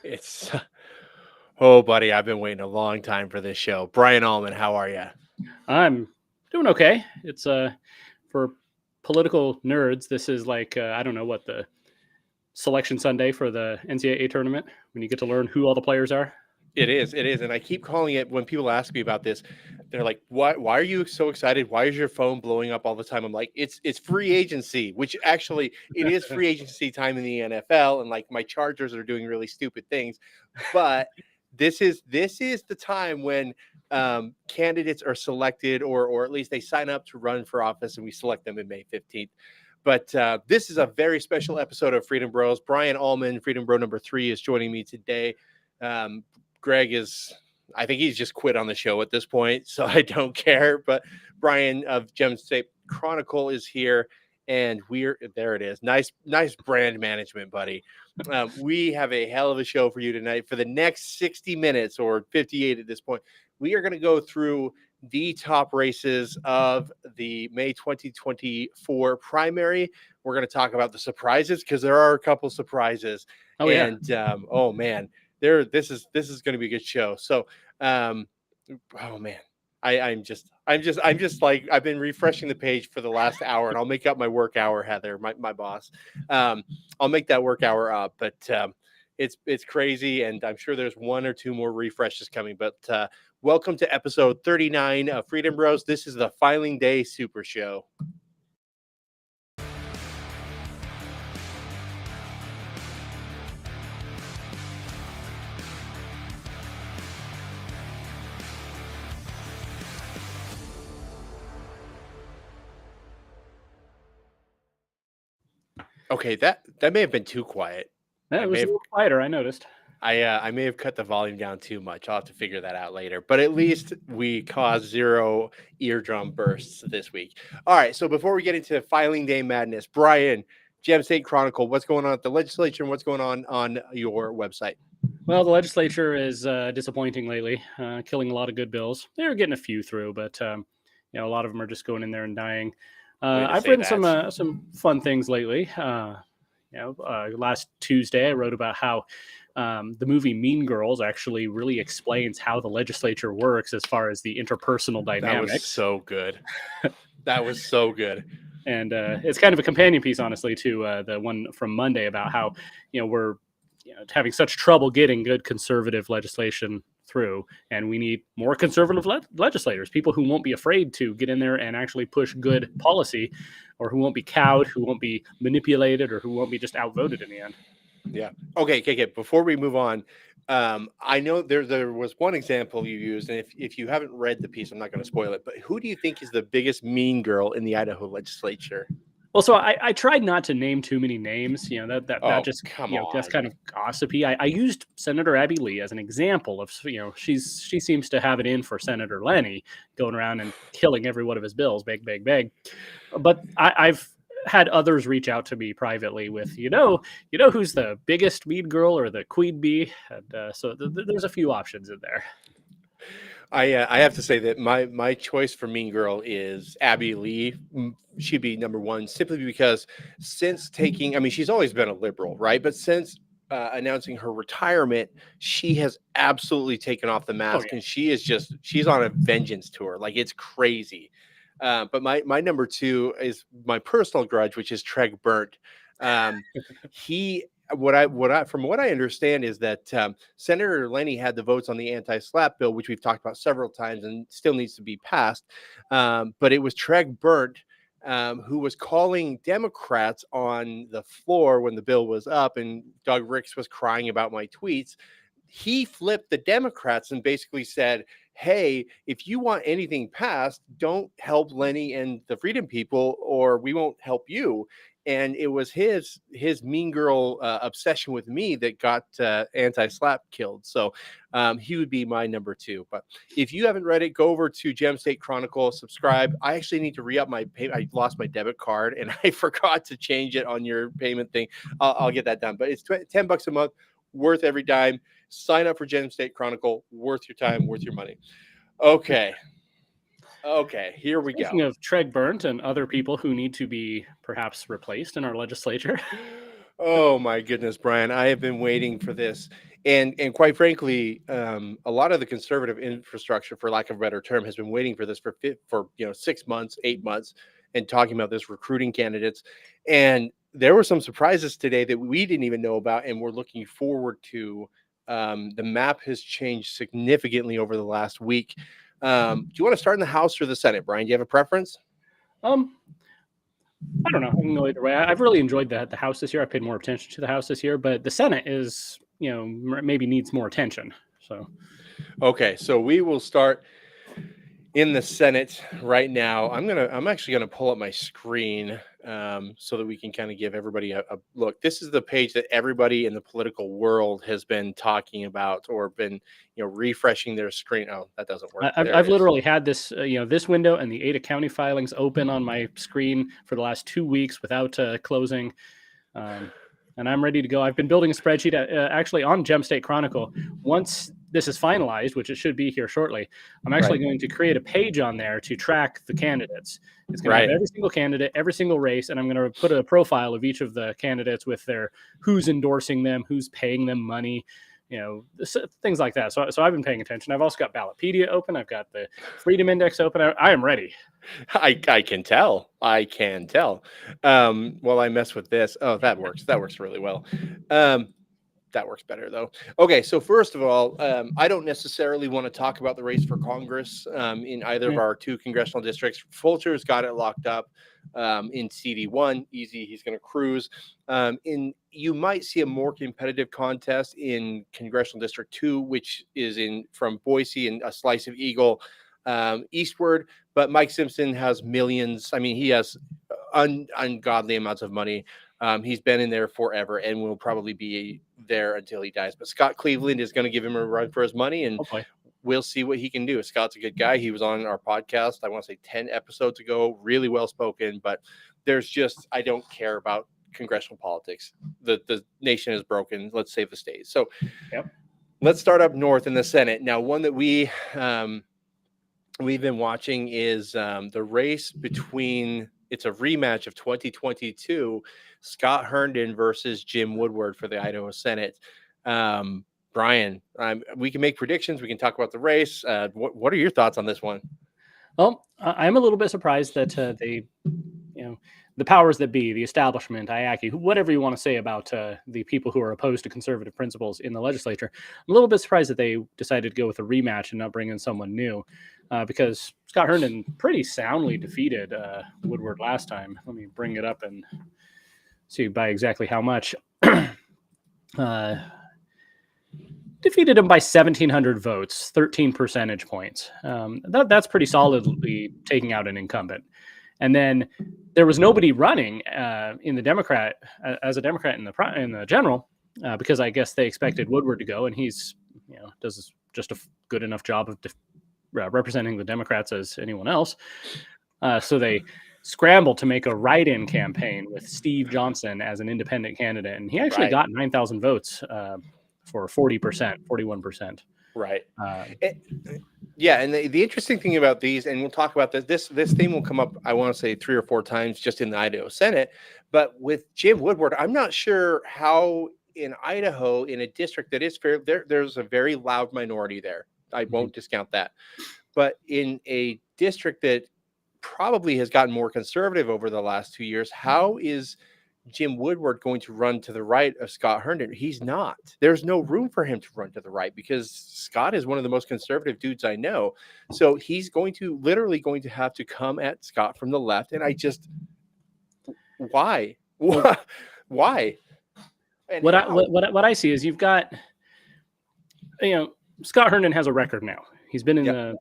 It's oh, buddy, I've been waiting a long time for this show. Brian Allman, how are you? I'm doing okay. It's for political nerds. This is like I don't know what the selection Sunday for the NCAA tournament when you get to learn who all the players are. It is, and I keep calling it when people ask me about this. They're like, "Why? Why are you so excited? Why is your phone blowing up all the time?" I'm like, "It's free agency, which actually it is free agency time in the NFL, and like my Chargers are doing really stupid things, but this is the time when candidates are selected, or at least they sign up to run for office, and we select them in May 15th. But this is a very special episode of Freedom Bros. Brian Allman, Freedom Bro number 3, is joining me today. Greg is, I think he's just quit on the show at this point, so I don't care. But Brian of Gem State Chronicle is here, and we're there. It is nice brand management, buddy. We have a hell of a show for you tonight. For the next 60 minutes or 58 at this point, we are going to go through the top races of the May 2024 primary. We're going to talk about the surprises because there are a couple surprises. Oh yeah, And oh man, this is going to be a good show. So oh man, I'm just like I've been refreshing the page for the last hour, and I'll make up my work hour, Heather, my boss. I'll make that work hour up, but it's crazy, and I'm sure there's one or two more refreshes coming. But welcome to episode 39 of Freedom Bros. This is the Filing Day Super Show. Okay, that may have been too quiet. that I was may a have little quieter. I noticed. I may have cut the volume down too much. I'll have to figure that out later. But at least we caused 0 eardrum bursts this week. All right. So before we get into filing day madness, Brian, Gem State Chronicle, what's going on at the legislature and what's going on your website? Well, the legislature is disappointing lately, killing a lot of good bills. They're getting a few through, but a lot of them are just going in there and dying. Way to I've say written that. some fun things lately. Last Tuesday I wrote about how the movie Mean Girls actually really explains how the legislature works as far as the interpersonal That was dynamics. so good. That was so good. And it's kind of a companion piece, honestly, to the one from Monday about how we're having such trouble getting good conservative legislation through, and we need more conservative legislators, people who won't be afraid to get in there and actually push good policy, or who won't be cowed, who won't be manipulated, or who won't be just outvoted in the end. Yeah. Okay. Before we move on, I know there was one example you used, and if you haven't read the piece, I'm not going to spoil it. But who do you think is the biggest mean girl in the Idaho legislature? Well, so I tried not to name too many names. That Oh, just come that's kind on. of gossipy. I used Senator Abby Lee as an example of she seems to have it in for Senator Lenny, going around and killing every one of his bills, beg. But I've had others reach out to me privately with who's the biggest mean girl or the queen bee, and so there's a few options in there. I have to say that my choice for Mean Girl is Abby Lee. She'd be number one simply because since taking, I mean, she's always been a liberal, right? But since announcing her retirement, she has absolutely taken off the Oh mask, yeah. and she's on a vengeance tour. Like it's crazy. But my number two is my personal grudge, which is Treg Burnt. He from what I understand is that Senator Lenny had the votes on the anti-SLAPP bill, which we've talked about several times and still needs to be passed. But it was Treg Burnt who was calling Democrats on the floor when the bill was up, and Doug Ricks was crying about my tweets. He flipped the Democrats and basically said, hey, if you want anything passed, don't help Lenny and the Freedom People, or we won't help you. And it was his mean girl obsession with me that got anti-SLAPP killed. So he would be my number two. But if you haven't read it, go over to Gem State Chronicle, subscribe. I actually need to re-up my payment. I lost my debit card and I forgot to change it on your payment thing. I'll get that done. But it's $10 a month, worth every dime. Sign up for Gem State Chronicle, worth your time, worth your money. Okay, here we go. Speaking of Treg Burnt and other people who need to be perhaps replaced in our legislature. Oh my goodness, Brian, I have been waiting for this. And quite frankly, a lot of the conservative infrastructure, for lack of a better term, has been waiting for this for 6 months, 8 months, and talking about this, recruiting candidates. And there were some surprises today that we didn't even know about, and we're looking forward to. The map has changed significantly over the last week. Do you want to start in the House or the Senate, Brian? Do you have a preference? I don't know. I can go either way. I've really enjoyed the House this year. I paid more attention to the House this year, but the Senate is, maybe needs more attention. So, okay, so we will start in the Senate right now. I'm actually gonna pull up my screen so that we can kind of give everybody a look. This is the page that everybody in the political world has been talking about or been refreshing their screen. Oh, that doesn't work. I've literally had this this window and the Ada County filings open on my screen for the last 2 weeks without closing. And I'm ready to go. I've been building a spreadsheet actually on Gem State Chronicle. Once this is finalized, which it should be here shortly, I'm actually going to create a page on there to track the candidates. It's going to have every single candidate, every single race, and I'm going to put a profile of each of the candidates with their who's endorsing them, who's paying them money, things like that. So I've been paying attention. I've also got Ballotpedia open. I've got the Freedom Index open. I am ready. I can tell. I can tell. Well, I mess with this. Oh, that works. That works really well. That works better though. Okay, so first of all, I don't necessarily want to talk about the race for Congress in either of our 2 congressional districts. Fulcher's got it locked up in CD1. Easy, he's going to cruise. You might see a more competitive contest in Congressional District 2, which is from Boise and a slice of Eagle eastward. But Mike Simpson has millions. I mean, he has ungodly amounts of money. He's been in there forever and will probably be there until he dies. But Scott Cleveland is going to give him a run for his money, and we'll see what he can do. Scott's a good guy. He was on our podcast, I want to say 10 episodes ago, really well spoken. But I don't care about congressional politics. The nation is broken. Let's save the state. So let's start up north in the Senate. Now, one that we've been watching is the race between. It's a rematch of 2022, Scott Herndon versus Jim Woodward for the Idaho Senate. Brian, we can make predictions. We can talk about the race. What are your thoughts on this one? Well, I'm a little bit surprised that the powers that be, the establishment, IACI, whatever you want to say about the people who are opposed to conservative principles in the legislature, I'm a little bit surprised that they decided to go with a rematch and not bring in someone new, because Scott Herndon pretty soundly defeated Woodward last time. Let me bring it up and see by exactly how much. Defeated him by 1,700 votes, 13 percentage points. That's pretty solidly taking out an incumbent. And then there was nobody running in the Democrat as a Democrat in the general because I guess they expected Woodward to go, and he's does just a good enough job of representing the Democrats as anyone else. So they scrambled to make a write-in campaign with Steve Johnson as an independent candidate, and he actually got 9,000 votes for 40%, 41%. Right. Yeah, and the interesting thing about these, and we'll talk about this theme will come up, I want to say 3 or 4 times just in the Idaho Senate, but with Jim Woodward, I'm not sure how in Idaho, in a district that is fair, there's a very loud minority there. I won't discount that. But in a district that probably has gotten more conservative over the last 2 years, how is Jim Woodward going to run to the right of Scott Herndon? He's not. There's no room for him to run to the right because Scott is one of the most conservative dudes I know. So he's literally going to have to come at Scott from the left. And why? Why? And what I see is you've got, Scott Herndon has a record now. He's been in the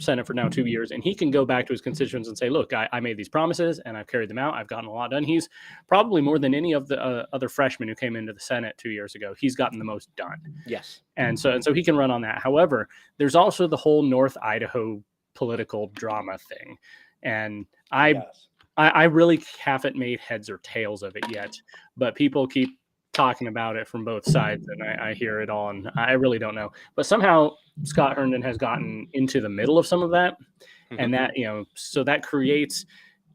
Senate for now 2 years, and he can go back to his constituents and say, look, I made these promises and I've carried them out. I've gotten a lot done. He's probably more than any of the other freshmen who came into the Senate 2 years ago. He's gotten the most done. Yes. And so he can run on that. However, there's also the whole North Idaho political drama thing. And I really haven't made heads or tails of it yet, but people keep talking about it from both sides, and I hear it all, and I really don't know. But somehow Scott Herndon has gotten into the middle of some of that, and that so that creates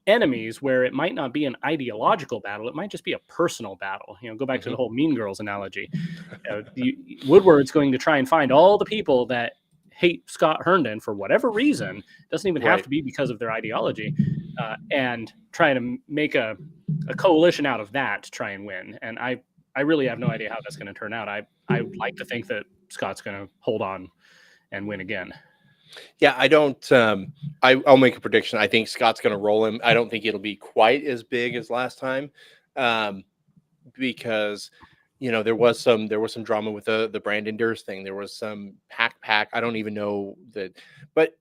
enemies where it might not be an ideological battle, it might just be a personal battle. Go back to the whole Mean Girls analogy. Woodward's going to try and find all the people that hate Scott Herndon for whatever reason. Doesn't even have to be because of their ideology, and try to make a coalition out of that to try and win. And I really have no idea how that's going to turn out. I like to think that Scott's going to hold on and win again. Yeah, I don't. I'll make a prediction. I think Scott's going to roll him. I don't think it'll be quite as big as last time, because there was some drama with the Brandon Durst thing. There was some pack. I don't even know that, but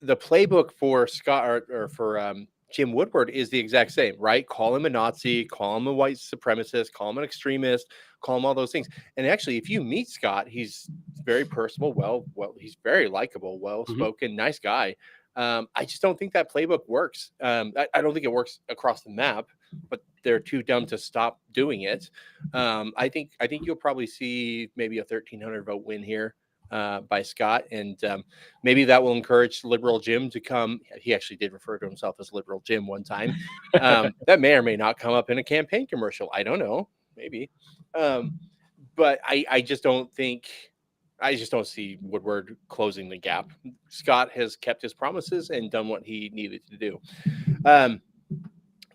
the playbook for Scott or for Jim Woodward is the exact same, right? Call him a Nazi, call him a white supremacist, call him an extremist, call him all those things. And actually, if you meet Scott, he's very personable, well, he's very likable, well-spoken, nice guy. I just don't think that playbook works. I don't think it works across the map, but they're too dumb to stop doing it. I think you'll probably see maybe a 1,300 vote win here by Scott, and maybe that will encourage Liberal Jim to come. He actually did refer to himself as Liberal Jim one time. That may or may not come up in a campaign commercial. I don't know, maybe, but I just don't think. I just don't see Woodward closing the gap. Scott has kept his promises and done what he needed to do.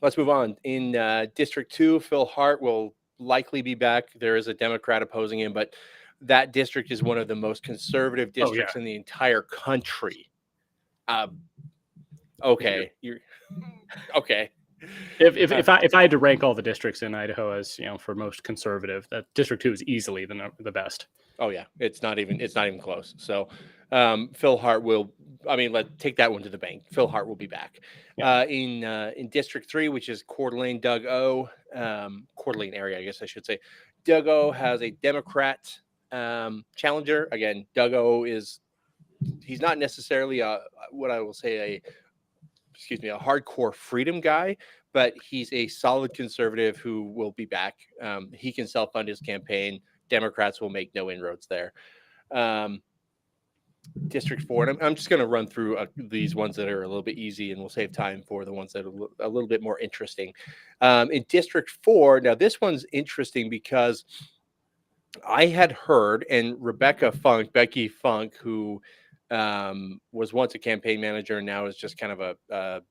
Let's move on. In District 2, Phil Hart will likely be back. There is a Democrat opposing him, but that district is one of the most conservative districts in the entire country. Okay. You're okay. If I had to rank all the districts in Idaho as for most conservative, that District 2 is easily the best. Oh yeah, it's not even close. So Phil Hart will. I mean, let's take that one to the bank. Phil Hart will be back. Yeah. In District 3, which is Coeur d'Alene, Doug O. Coeur d'Alene area, I guess I should say. Doug O has a Democrat challenger. Again, Doug O he's not necessarily what I will say a hardcore freedom guy, but he's a solid conservative who will be back. He can self-fund his campaign. Democrats will make no inroads there. District 4, and I'm just going to run through these ones that are a little bit easy, and we'll save time for the ones that are a little bit more interesting. In District 4, now this one's interesting because I had heard, and Becky Funk, who was once a campaign manager and now is just kind of a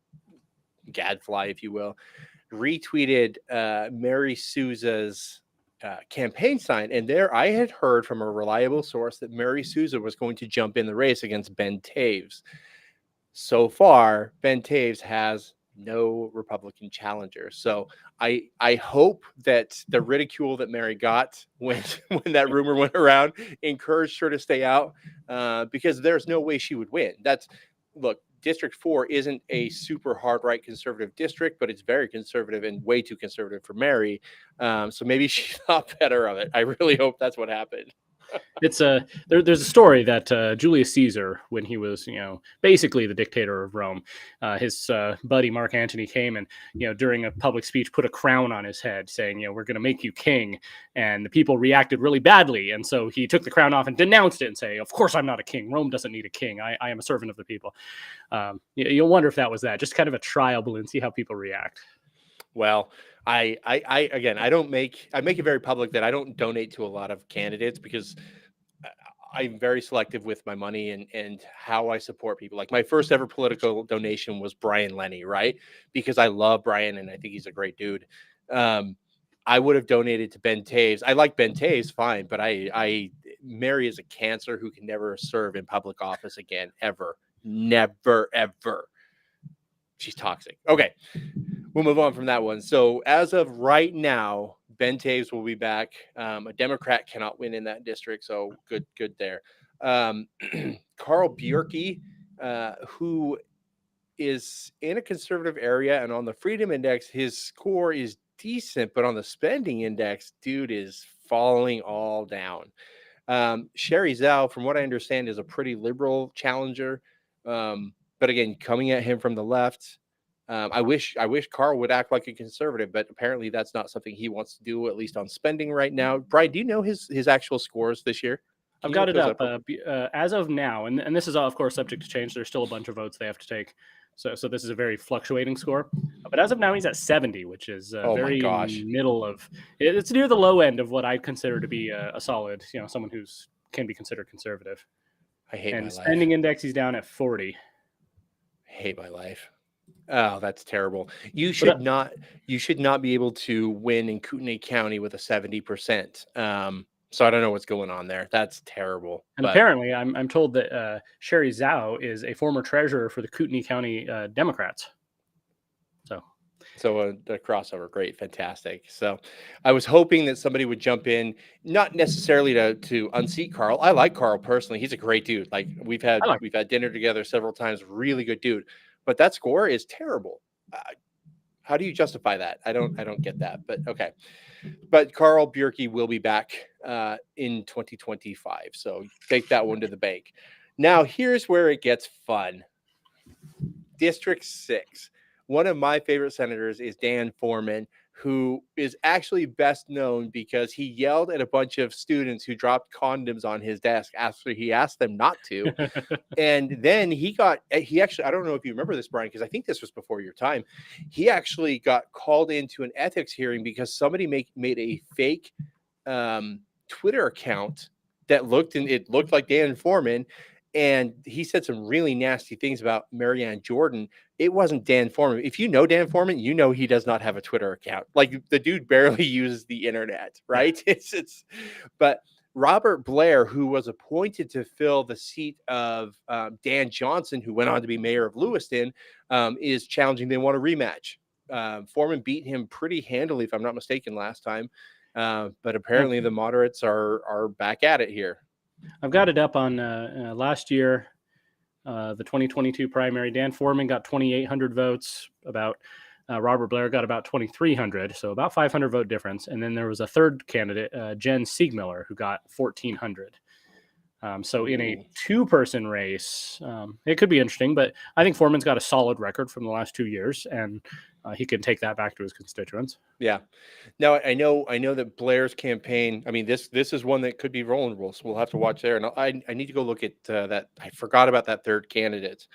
gadfly, if you will, retweeted Mary Souza's campaign sign. And there I had heard from a reliable source that Mary Souza was going to jump in the race against Ben Taves. So far, Ben Taves has no Republican challenger. So I hope that the ridicule that Mary got when that rumor went around encouraged her to stay out, because there's no way she would win. Look, District 4 isn't a super hard right conservative district, but it's very conservative and way too conservative for Mary. So maybe she thought better of it. I really hope that's what happened. It's there's a story that Julius Caesar, when he was basically the dictator of Rome, his buddy Mark Antony came and during a public speech put a crown on his head saying we're going to make you king, and the people reacted really badly, and so he took the crown off and denounced it and say, of course I'm not a king. Rome doesn't need a king. I am a servant of the people. You'll wonder if that was just kind of a trial balloon, see how people react. Well, I make it very public that I don't donate to a lot of candidates because I'm very selective with my money and how I support people. Like my first ever political donation was Brian Lenny, right? Because I love Brian and I think he's a great dude. I would have donated to Ben Taves. I like Ben Taves, fine, but Mary is a cancer who can never serve in public office again, ever. Never, ever. She's toxic. Okay. We'll move on from that one. So as of right now, Ben Taves will be back. A Democrat cannot win in that district. So good there. Carl Bjerke, who is in a conservative area and on the Freedom Index, his score is decent, but on the spending index, dude is falling all down. Sherry Zhao, from what I understand, is a pretty liberal challenger. But again, coming at him from the left, I wish Carl would act like a conservative, but apparently that's not something he wants to do, at least on spending right now. Brian, do you know his actual scores this year? I've got it up as of now, and this is all, of course, subject to change. There's still a bunch of votes they have to take. So this is a very fluctuating score. But as of now, he's at 70, which is Oh my very gosh. middle of. It's near the low end of what I'd consider to be a solid, someone who's can be considered conservative. I hate my And life. spending index, he's down at 40. I hate my life. Oh, that's terrible. You But should not be able to win in Kootenai County with a 70%. So I don't know what's going on there. That's terrible. and But apparently, I'm told that Sherry Zhao is a former treasurer for the Kootenai County Democrats. so a crossover, great, fantastic. So I was hoping that somebody would jump in, not necessarily to unseat Carl. I like Carl personally. He's a great dude. Like we've had dinner together several times. Really good dude. But that score is terrible. How do you justify that? I don't get that. But okay. But Carl Bjerke will be back in 2025. So take that one to the bank. Now here's where it gets fun. District 6. One of my favorite senators is Dan Foreman, who is actually best known because he yelled at a bunch of students who dropped condoms on his desk after he asked them not to. And then he actually, I don't know if you remember this, Brian, because I think this was before your time. He actually got called into an ethics hearing because somebody made a fake Twitter account that looked like Dan Foreman. And he said some really nasty things about Marianne Jordan. It wasn't Dan Foreman. If you know Dan Foreman, you know he does not have a Twitter account. Like the dude barely uses the internet, right? But Robert Blair, who was appointed to fill the seat of Dan Johnson, who went on to be mayor of Lewiston, is challenging. They want a rematch. Foreman beat him pretty handily, if I'm not mistaken, last time. But apparently the moderates are back at it here. I've got it up on last year, the 2022 primary. Dan Foreman got 2,800 votes. Robert Blair got about 2,300, so about 500 vote difference. And then there was a third candidate, Jen Siegmiller, who got 1,400. So in a two-person race, it could be interesting, but I think Foreman's got a solid record from the last 2 years, and he can take that back to his constituents. Yeah. Now I know that Blair's campaign. I mean, this is one that could be vulnerable, so we'll have to watch there. And I need to go look at that. I forgot about that third candidate.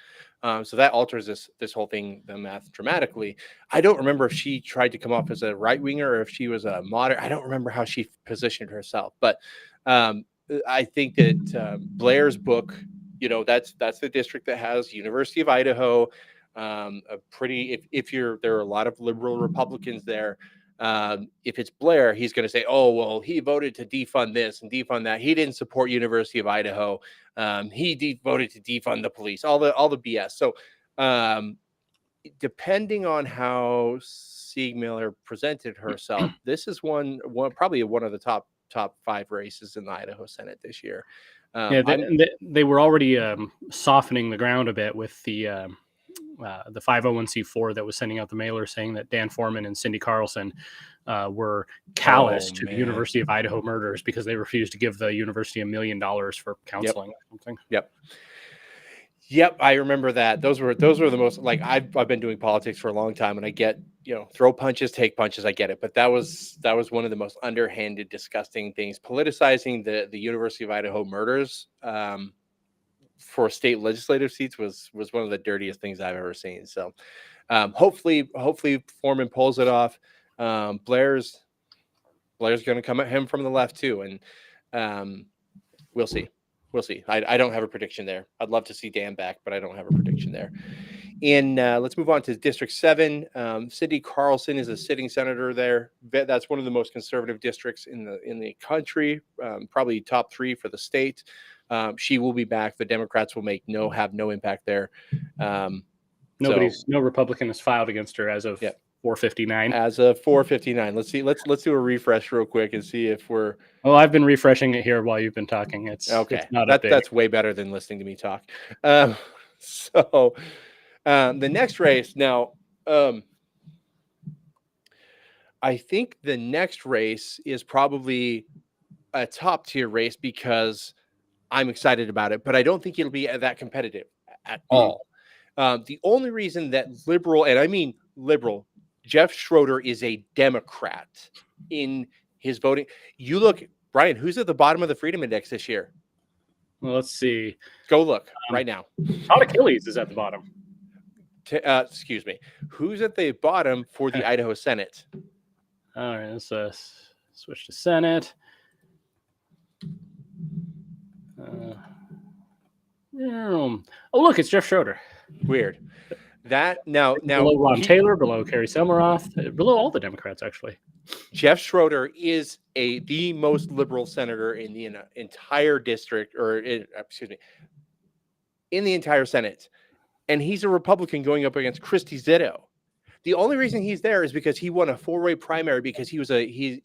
So that alters this whole thing, the math dramatically. I don't remember if she tried to come off as a right winger or if she was a moderate. I don't remember how she positioned herself, but I think that Blair's book, that's the district that has University of Idaho. There are a lot of liberal Republicans there. If it's Blair, he's going to say, oh, well, he voted to defund this and defund that. He didn't support University of Idaho. He voted to defund the police, all the BS. So depending on how Siegmiller presented herself, this is probably one of the top 5 races in the Idaho Senate this year. They were already softening the ground a bit with the 501c4 that was sending out the mailer saying that Dan Foreman and Cindy Carlson were callous to the University of Idaho murders because they refused to give the university $1 million for counseling or something. Yep, I remember that. Those were the most, like, I've been doing politics for a long time, and I get, throw punches, take punches. I get it, but that was one of the most underhanded, disgusting things. Politicizing the University of Idaho murders for state legislative seats was one of the dirtiest things I've ever seen. So hopefully Foreman pulls it off. Blair's going to come at him from the left too, and we'll see. I don't have a prediction there. I'd love to see Dan back, but I don't have a prediction there. And let's move on to District 7. Cindy Carlson is a sitting senator there. That's one of the most conservative districts in the country, probably top 3 for the state. She will be back. The Democrats will have no impact there. No Republican has filed against her as of 4:59. As of 4:59. Let's see. Let's do a refresh real quick and see if we're. Well, I've been refreshing it here while you've been talking. It's okay. It's not that's way better than listening to me talk. So the next race now. I think the next race is probably a top tier race because I'm excited about it, but I don't think it'll be that competitive at all. The only reason that liberal, and I mean liberal, Jeff Schroeder is a Democrat in his voting. You look, Brian, who's at the bottom of the Freedom Index this year? Well, let's see. Go look right now. Todd Achilles is at the bottom. excuse me. Who's at the bottom for the Idaho Senate? All right, let's switch to Senate. Oh, look, it's Jeff Schroeder. Weird. That now below Ron Taylor, below Kerry Semmeroth, below all the Democrats, actually. Jeff Schroeder is the most liberal senator in the entire district, excuse me, in the entire Senate, and he's a Republican going up against Christy Zito. The only reason he's there is because he won a 4-way primary because he was a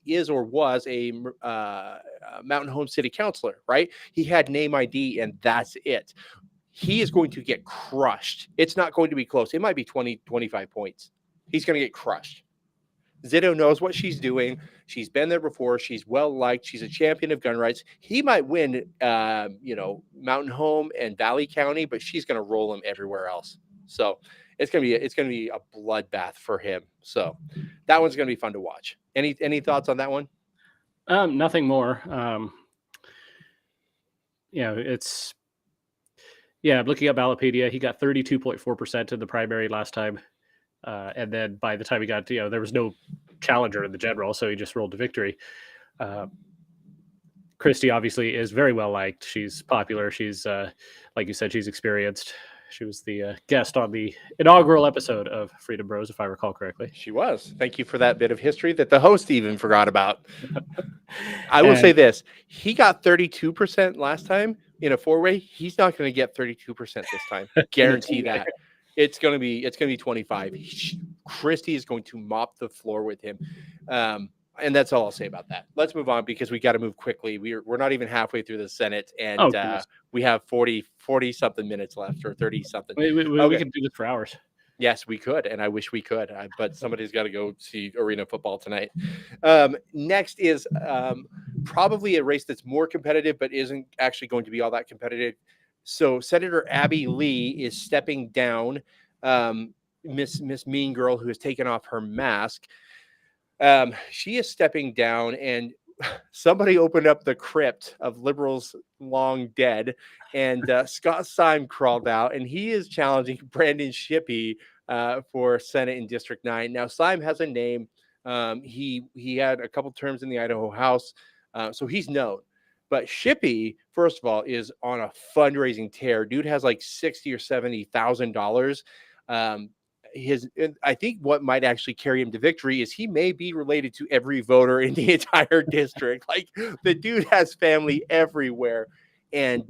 Mountain Home City councilor, right? He had name ID, and that's it. He is going to get crushed. It's not going to be close. It might be 20, 25 points. He's going to get crushed. Zito knows what she's doing. She's been there before. She's well liked. She's a champion of gun rights. He might win, Mountain Home and Valley County, but she's going to roll him everywhere else. So it's going to be a bloodbath for him. So that one's going to be fun to watch. Any thoughts on that one? Nothing more. Looking at Ballotpedia, he got 32.4% in the primary last time. And then by the time he got, there was no challenger in the general, so he just rolled to victory. Christy obviously is very well liked. She's popular. She's, like you said, she's experienced. She was the guest on the inaugural episode of Freedom Bros, if I recall correctly. She was. Thank you for that bit of history that the host even forgot about. I will say this. He got 32% last time in a 4-way. He's not going to get 32% this time. Guarantee that. It's going to be 25. Christy is going to mop the floor with him. And that's all I'll say about that. Let's move on because we got to move quickly. We're not even halfway through the Senate, and we have 40 something minutes left, or 30 something. We can do this for hours. Yes, we could, and I wish we could, but somebody's got to go see arena football tonight. Next is probably a race that's more competitive, but isn't actually going to be all that competitive. So Senator Abby Lee is stepping down. Miss Mean Girl, who has taken off her mask. She is stepping down, and somebody opened up the crypt of liberals long dead, and Scott Syme crawled out, and he is challenging Brandon Shippey for Senate in District 9. Now, Syme has a name. He had a couple terms in the Idaho House, so he's known. But Shippey, first of all, is on a fundraising tear. Dude has like $60,000 or $70,000. I think what might actually carry him to victory is he may be related to every voter in the entire district. Like, the dude has family everywhere, and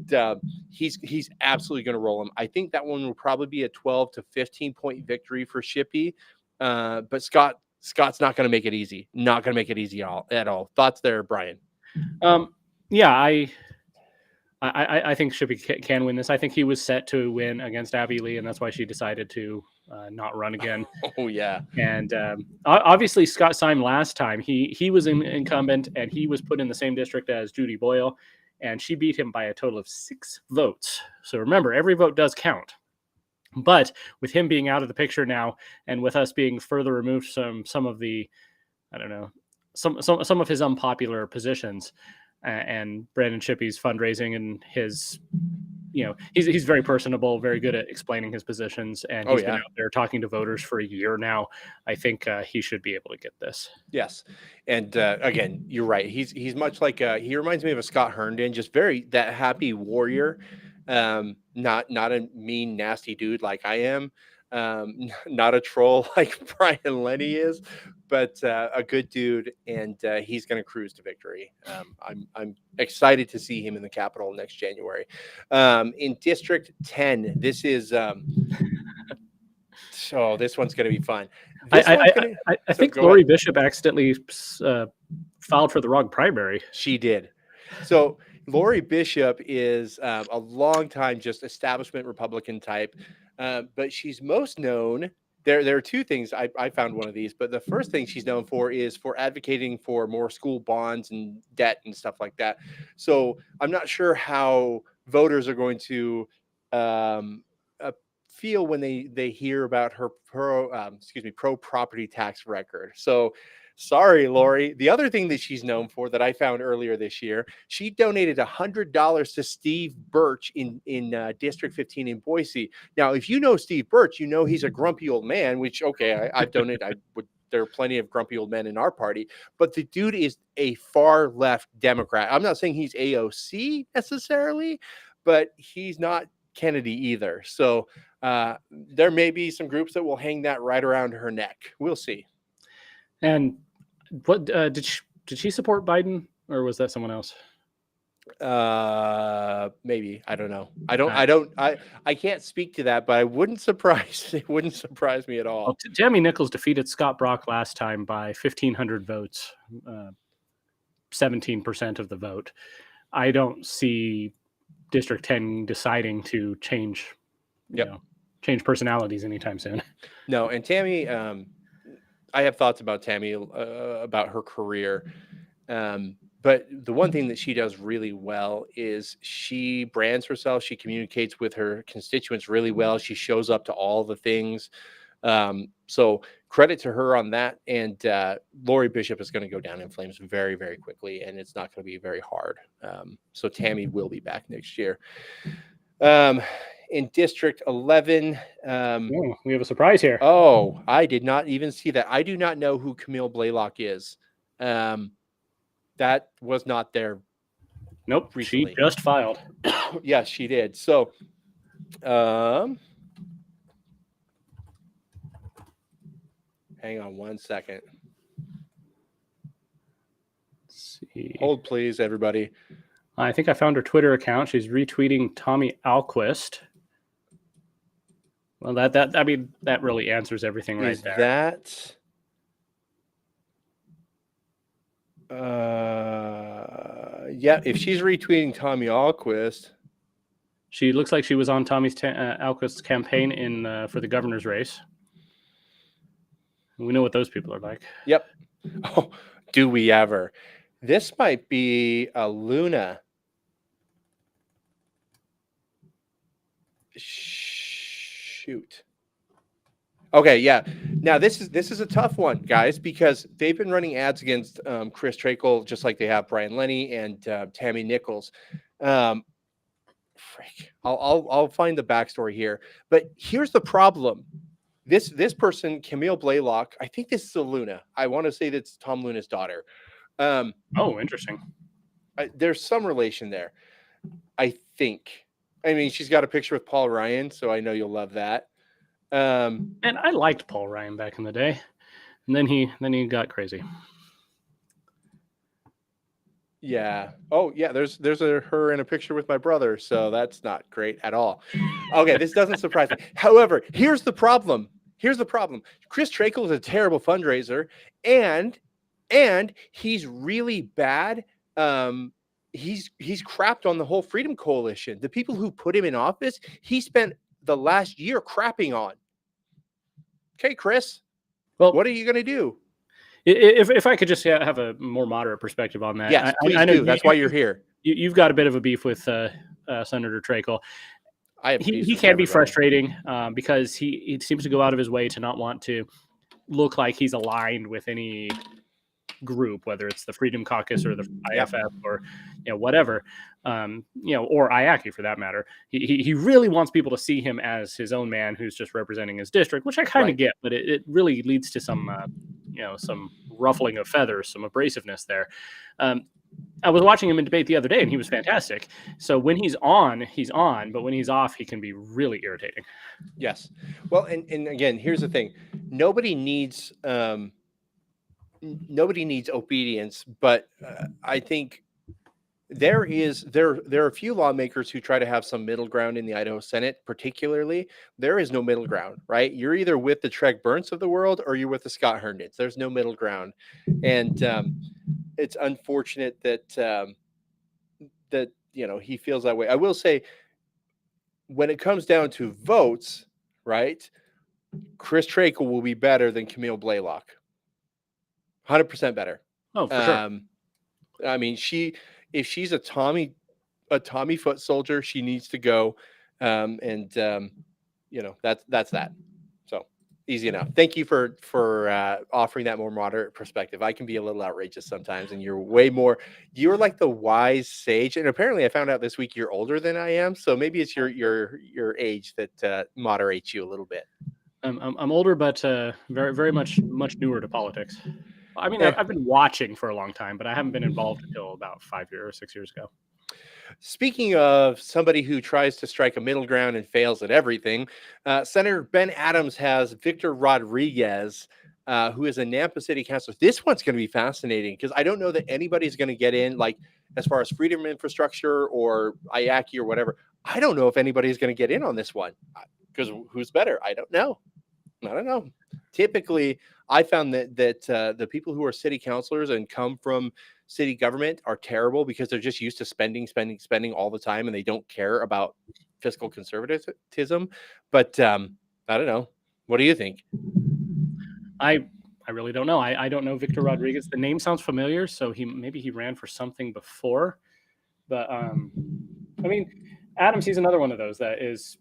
he's absolutely going to roll him. I think that one will probably be a 12 to 15 point victory for Shippey. But Scott's not going to make it easy. Not going to make it easy at all. Thoughts there, Brian? I think Shippey can win this. I think he was set to win against Abby Lee, and that's why she decided to not run again. Oh, yeah. And obviously, Scott Syme last time, he was an incumbent, and he was put in the same district as Judy Boyle, and she beat him by a total of 6 votes. So remember, every vote does count. But with him being out of the picture now, and with us being further removed from some of the, some of his unpopular positions, and Brandon Shippey's fundraising and his, he's very personable, very good at explaining his positions, and he's been out there talking to voters for a year now. I think he should be able to get this. Yes, and again, you're right. He's much like he reminds me of a Scott Herndon, just that happy warrior, not a mean, nasty dude like I am. Not a troll like Brian Lenny is, but a good dude, and he's going to cruise to victory. I'm excited to see him in the Capitol next January. In District 10, this is this one's going to be fun. I think Lori Bishop accidentally filed for the wrong primary. She did. So Lori Bishop is a longtime just establishment Republican type. But she's most known. There are 2 things. I found one of these, but the first thing she's known for is for advocating for more school bonds and debt and stuff like that. So I'm not sure how voters are going to feel when they hear about her pro property tax record. So Sorry, Lori. The other thing that she's known for that I found earlier this year, she donated $100 to Steve Birch in District 15 in Boise. Now, if you know Steve Birch, you know he's a grumpy old man. Which, okay, I've donated. I would. There are plenty of grumpy old men in our party, but the dude is a far left Democrat. I'm not saying he's AOC necessarily, but he's not Kennedy either. So there may be some groups that will hang that right around her neck. We'll see. And what did she support Biden, or was that someone else? Maybe. I don't know. I can't speak to that, but I wouldn't surprise. It wouldn't surprise me at all. Well, Tammy Nichols defeated Scott Brock last time by 1,500 votes, 17% of the vote. I don't see District 10 deciding to change, change personalities anytime soon. No, and Tammy, I have thoughts about Tammy, about her career. But the one thing that she does really well is she brands herself. She communicates with her constituents really well. She shows up to all the things. So credit to her on that. And Lori Bishop is going to go down in flames very, very quickly, and it's not going to be very hard. So Tammy will be back next year. In District 11. We have a surprise here. Oh, I did not even see that. I do not know who Camille Blaylock is. That was not there. Nope, recently. She just filed. Yes, she did. So, hang on one second. Let's see. Hold, please, everybody. I think I found her Twitter account. She's retweeting Tommy Alquist. Well, that really answers everything right there. That yeah, if she's retweeting Tommy Alquist, she looks like she was on Tommy Alquist's campaign for the governor's race. We know what those people are like. Yep. Oh, do we ever? This might be a Luna. Shoot. Okay, yeah. Now this is a tough one, guys, because they've been running ads against Chris Trakel, just like they have Brian Lenny and Tammy Nichols. I'll find the backstory here, but here's the problem. This person, Camille Blaylock, I think this is a Luna. I want to say that's Tom Luna's daughter. Oh, interesting. There's some relation there, I think. I mean, she's got a picture with Paul Ryan, so I know you'll love that. And I liked Paul Ryan back in the day, and then he got crazy. Yeah. Oh, yeah. There's her in a picture with my brother, so that's not great at all. Okay, this doesn't surprise me. However, here's the problem. Chris Trakel is a terrible fundraiser, and he's really bad. He's crapped on the whole Freedom Coalition. The people who put him in office, he spent the last year crapping on. Okay, Chris. Well, what are you going to do? If I could just have a more moderate perspective on that. Yes, please do. That's why you're here. You've got a bit of a beef with Senator Trakel. He can be frustrating because he seems to go out of his way to not want to look like he's aligned with any group, whether it's the Freedom Caucus or the IFF or whatever, or IACI for that matter. He really wants people to see him as his own man who's just representing his district, which I kind of get, but it really leads to some ruffling of feathers, some abrasiveness there. I was watching him in debate the other day, and he was fantastic. So when he's on, but when he's off, he can be really irritating. Yes. Well, and again, here's the thing: nobody needs obedience, but I think there are a few lawmakers who try to have some middle ground in the Idaho Senate. Particularly, there is no middle ground, right? You're either with the Treg Bernts of the world or you're with the Scott Herndons. There's no middle ground, and it's unfortunate that he feels that way. I will say, when it comes down to votes, right, Chris Trakel will be better than Camille Blaylock. 100% better. Oh, for sure. I mean, if she's a Tommy foot soldier, she needs to go. That's that. So Easy enough. Thank you for offering that more moderate perspective. I can be a little outrageous sometimes, and you're like the wise sage. And apparently, I found out this week you're older than I am, so maybe it's your age that moderates you a little bit. I'm older, but very much newer to politics. I mean, Eh. I've been watching for a long time, but I haven't been involved until about 5 years or 6 years ago. Speaking of somebody who tries to strike a middle ground and fails at everything, Senator Ben Adams has Victor Rodriguez, who is a Nampa City Councilor. This one's going to be fascinating because I don't know that anybody's going to get in, like as far as freedom infrastructure or IACI or whatever. I don't know if anybody's going to get in on this one because who's better? I don't know. Typically, I found that the people who are city councilors and come from city government are terrible because they're just used to spending all the time, and they don't care about fiscal conservatism. But I don't know. What do you think? I really don't know. I don't know Victor Rodriguez. The name sounds familiar, so maybe he ran for something before. But I mean, Adams, he's another one of those that is,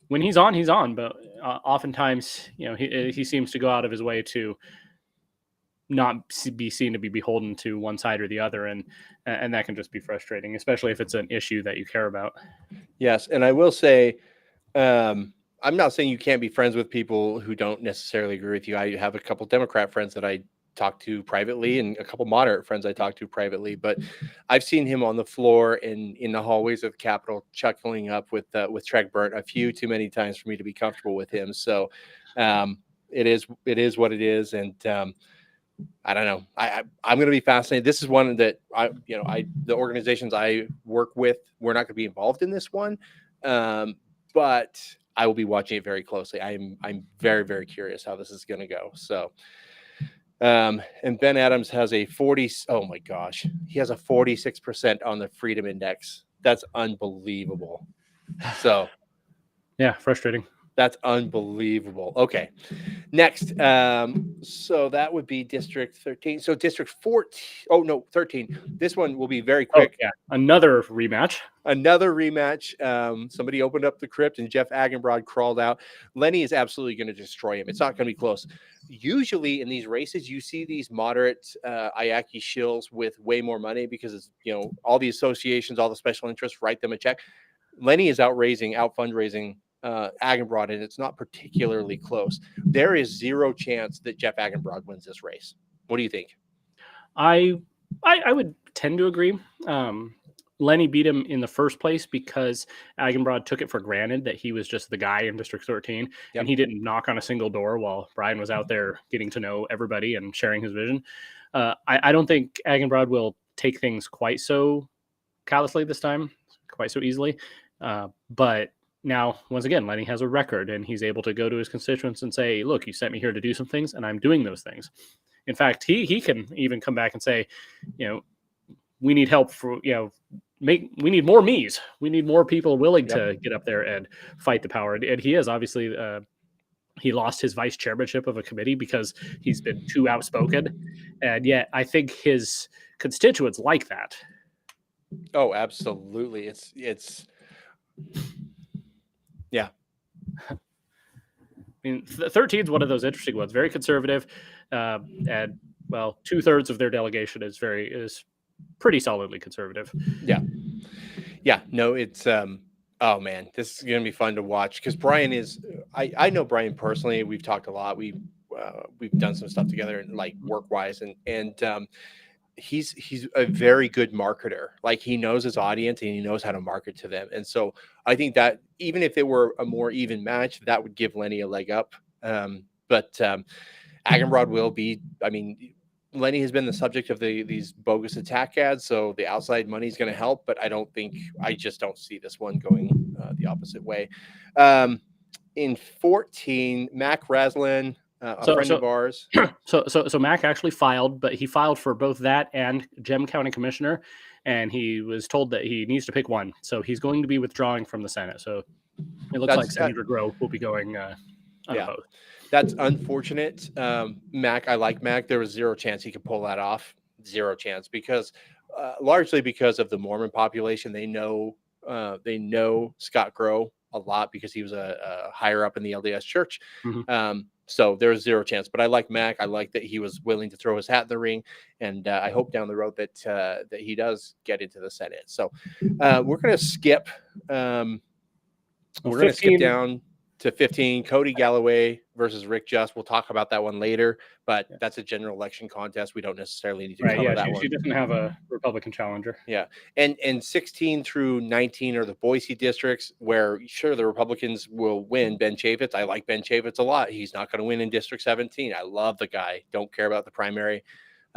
when he's on, he's on. But oftentimes, he seems to go out of his way to not be seen to be beholden to one side or the other, and that can just be frustrating, especially if it's an issue that you care about. Yes, and I will say, I'm not saying you can't be friends with people who don't necessarily agree with you. I have a couple Democrat friends that I talk to privately and a couple moderate friends I talk to privately, but I've seen him on the floor in the hallways of the Capitol chuckling up with Treg Burnt a few too many times for me to be comfortable with him. So it is what it is. And I don't know. I'm going to be fascinated. This is one that the organizations I work with, we're not going to be involved in this one. But I will be watching it very closely. I'm very, very curious how this is going to go. So, and Ben Adams has a 40. Oh my gosh, he has a 46% on the Freedom Index. That's unbelievable. So, yeah, frustrating. That's unbelievable. Okay. Next. So that would be District 13. So District 14. Oh, no, 13. This one will be very quick. Oh, yeah. Another rematch. Somebody opened up the crypt and Jeff Agenbrod crawled out. Lenny is absolutely going to destroy him. It's not going to be close. Usually in these races, you see these moderate IACI shills with way more money because it's, all the associations, all the special interests write them a check. Lenny is out fundraising Agenbrod, and it's not particularly close. There is zero chance that Jeff Agenbrod wins this race. What do you think? I would tend to agree. Lenny beat him in the first place because Agenbrod took it for granted that he was just the guy in District 13, and he didn't knock on a single door while Brian was out there getting to know everybody and sharing his vision. I don't think Agenbrod will take things quite so callously this time, quite so easily. But now, once again, Lenny has a record, and he's able to go to his constituents and say, look, you sent me here to do some things, and I'm doing those things. In fact, he can even come back and say, we need help for, we need more me's. We need more people willing to get up there and fight the power. And he is obviously, he lost his vice chairmanship of a committee because he's been too outspoken. And yet I think his constituents like that. Oh, absolutely. It's yeah. I mean, 13 is one of those interesting ones, very conservative. And well, 2/3 of their delegation is pretty solidly conservative. Yeah. No, it's oh man, this is gonna be fun to watch because Brian is. I know Brian personally. We've talked a lot. We've done some stuff together, like work wise, and he's a very good marketer. Like he knows his audience and he knows how to market to them. And so I think that even if it were a more even match, that would give Lenny a leg up. But Agenbrod will be. I mean, Lenny has been the subject of these bogus attack ads, so the outside money is going to help. But I just don't see this one going the opposite way. In 14, Mac Raslin, a friend of ours. So Mac actually filed, but he filed for both that and Gem County Commissioner, and he was told that he needs to pick one. So he's going to be withdrawing from the Senate. So it looks like Senator Groh will be going unopposed. That's unfortunate. Mac, I like Mac. There was zero chance he could pull that off. Zero chance because largely because of the Mormon population. They know Scott Groh a lot because he was a higher up in the LDS church. Mm-hmm. So there's zero chance. But I like Mac. I like that he was willing to throw his hat in the ring, and I hope down the road that that he does get into the Senate. So we're going to skip. We're going to skip down to 15. Cody Galloway versus Rick Just. We'll talk about that one later, but that's a general election contest. We don't necessarily need to cover that one. She doesn't have a Republican challenger. Yeah. And 16 through 19 are the Boise districts where, sure, the Republicans will win. Ben Chaffetz, I like Ben Chaffetz a lot. He's not going to win in District 17. I love the guy. Don't care about the primary.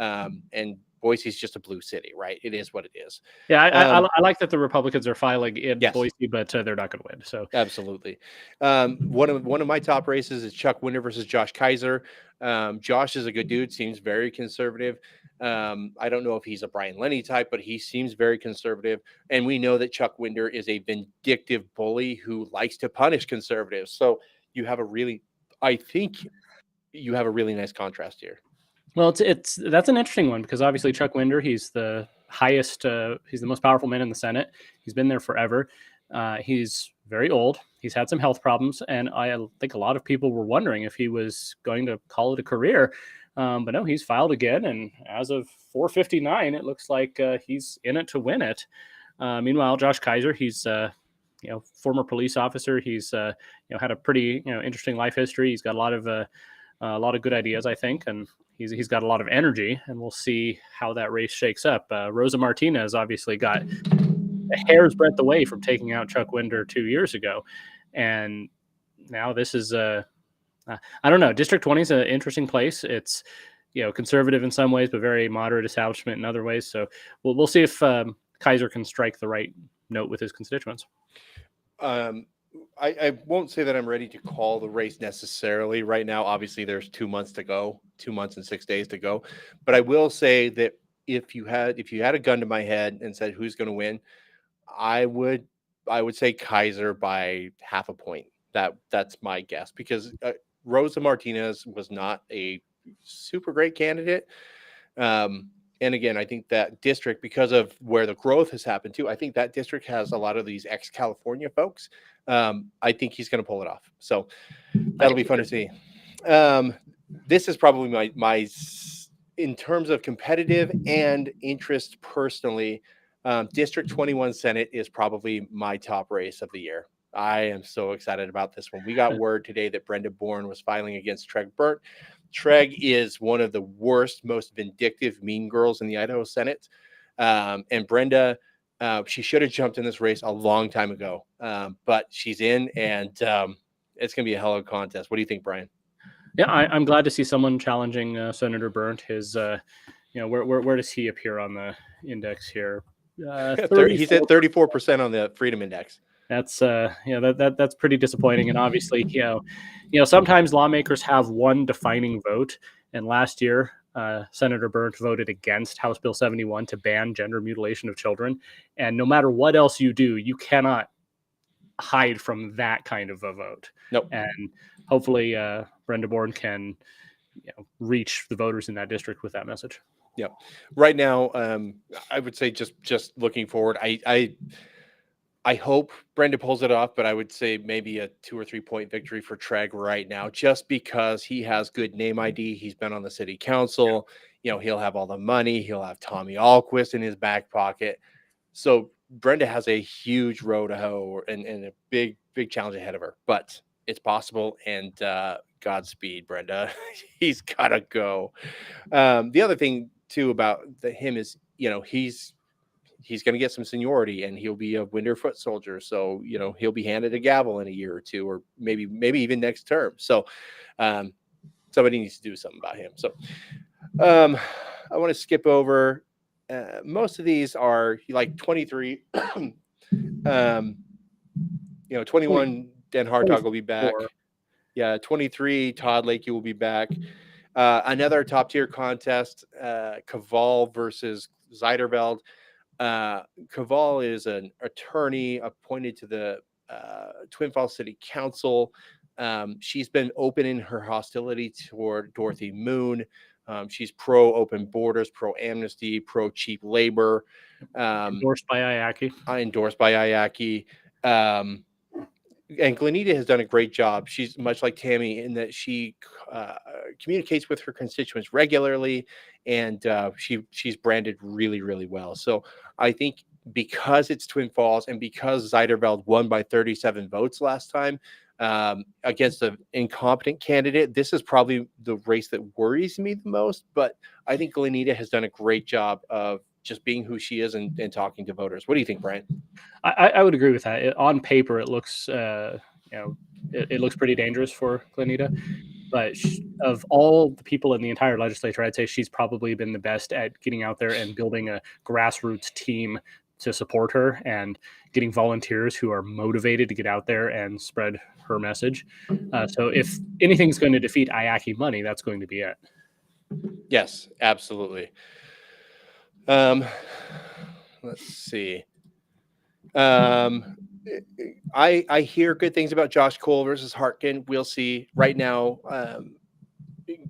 And Boise's just a blue city, right? It is what it is. Yeah, I like that the Republicans are filing in Boise, but they're not going to win. So absolutely. One of my top races is Chuck Winder versus Josh Kaiser. Josh is a good dude, seems very conservative. I don't know if he's a Brian Lenny type, but he seems very conservative. And we know that Chuck Winder is a vindictive bully who likes to punish conservatives. So I think you have a really nice contrast here. Well, that's an interesting one because obviously Chuck Winder, he's the highest, he's the most powerful man in the Senate. He's been there forever. He's very old. He's had some health problems, and I think a lot of people were wondering if he was going to call it a career. But no, he's filed again, and as of 4:59, it looks like he's in it to win it. Meanwhile, Josh Kaiser, he's former police officer. He's had a pretty interesting life history. He's got a lot of good ideas, I think, and he's got a lot of energy, and we'll see how that race shakes up. Rosa Martinez obviously got a hair's breadth away from taking out Chuck Winder 2 years ago, and now this is I don't know. District 20 is an interesting place. It's conservative in some ways, but very moderate establishment in other ways. So we'll see if Kaiser can strike the right note with his constituents. I won't say that I'm ready to call the race necessarily right now. Obviously, there's 2 months to go, 2 months and 6 days to go. But I will say that if you had a gun to my head and said who's going to win, I would say Kaiser by half a point. That's my guess, because Rosa Martinez was not a super great candidate. And again, I think that district, because of where the growth has happened too, I think that district has a lot of these ex-California folks. I think he's going to pull it off. So that'll be fun to see. This is probably my in terms of competitive and interest personally, District 21 Senate is probably my top race of the year. I am so excited about this one. We got word today that Brenda Bourne was filing against Treg Burt. Treg is one of the worst, most vindictive mean girls in the Idaho Senate. And Brenda, she should have jumped in this race a long time ago. But she's in, and it's going to be a hell of a contest. What do you think, Brian? Yeah, I'm glad to see someone challenging Senator Burt. His, where does he appear on the index here? He's at 34% on the Freedom Index. That's that's pretty disappointing. And obviously, sometimes lawmakers have one defining vote. And last year, Senator Burt voted against House Bill 71 to ban gender mutilation of children. And no matter what else you do, you cannot hide from that kind of a vote. Nope. And hopefully, Brenda Bourne can reach the voters in that district with that message. Yeah. Right now, I would say just looking forward, I hope Brenda pulls it off, but I would say maybe a 2 or 3 point victory for Treg right now, just because he has good name ID. He's been on the city council. He'll have all the money. He'll have Tommy Alquist in his back pocket. So Brenda has a huge road to hoe and a big challenge ahead of her, but it's possible. And Godspeed, Brenda. He's got to go. The other thing too about him is, he's going to get some seniority, and he'll be a Winder foot soldier. So, he'll be handed a gavel in a year or two, or maybe even next term. So somebody needs to do something about him. So I want to skip over. Most of these are like 23. 21, Dan Hartog will be back. Yeah, 23, Todd Lakey will be back. Another top tier contest, Caval versus Zeiderveld. Caval is an attorney appointed to the Twin Falls City Council. She's been open in her hostility toward Dorothy Moon. She's pro open borders, pro amnesty, pro cheap labor. Endorsed by IACI. Endorsed by IACI. and Glenita has done a great job. She's much like Tammy in that she uh, communicates with her constituents regularly, and she's branded really, really well. So I think because it's Twin Falls and because Zeiderveld won by 37 votes last time against an incompetent candidate, this is probably the race that worries me the most. But I think Glenita has done a great job of just being who she is and talking to voters. What do you think, Brian? I would agree with that. On paper, it looks it looks pretty dangerous for Glenita. But of all the people in the entire legislature, I'd say she's probably been the best at getting out there and building a grassroots team to support her and getting volunteers who are motivated to get out there and spread her message. So if anything's going to defeat Ayaki money, that's going to be it. Yes, absolutely. Let's see. I hear good things about Josh Cole versus Hartkin. We'll see. Right now,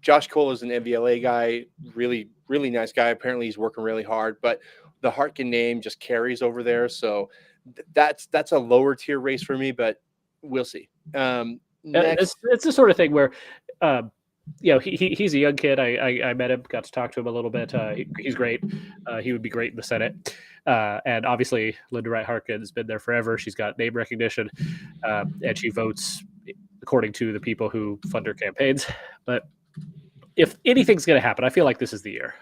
Josh Cole is an MVLA guy, really, really nice guy. Apparently, he's working really hard, but the Hartkin name just carries over there. So that's a lower tier race for me, but we'll see. Next, It's the sort of thing where, he's a young kid. I met him, got to talk to him a little bit. He's great. He would be great in the Senate. And obviously, Linda Wright Hartkin has been there forever. She's got name recognition, and she votes according to the people who fund her campaigns. But if anything's going to happen, I feel like this is the year.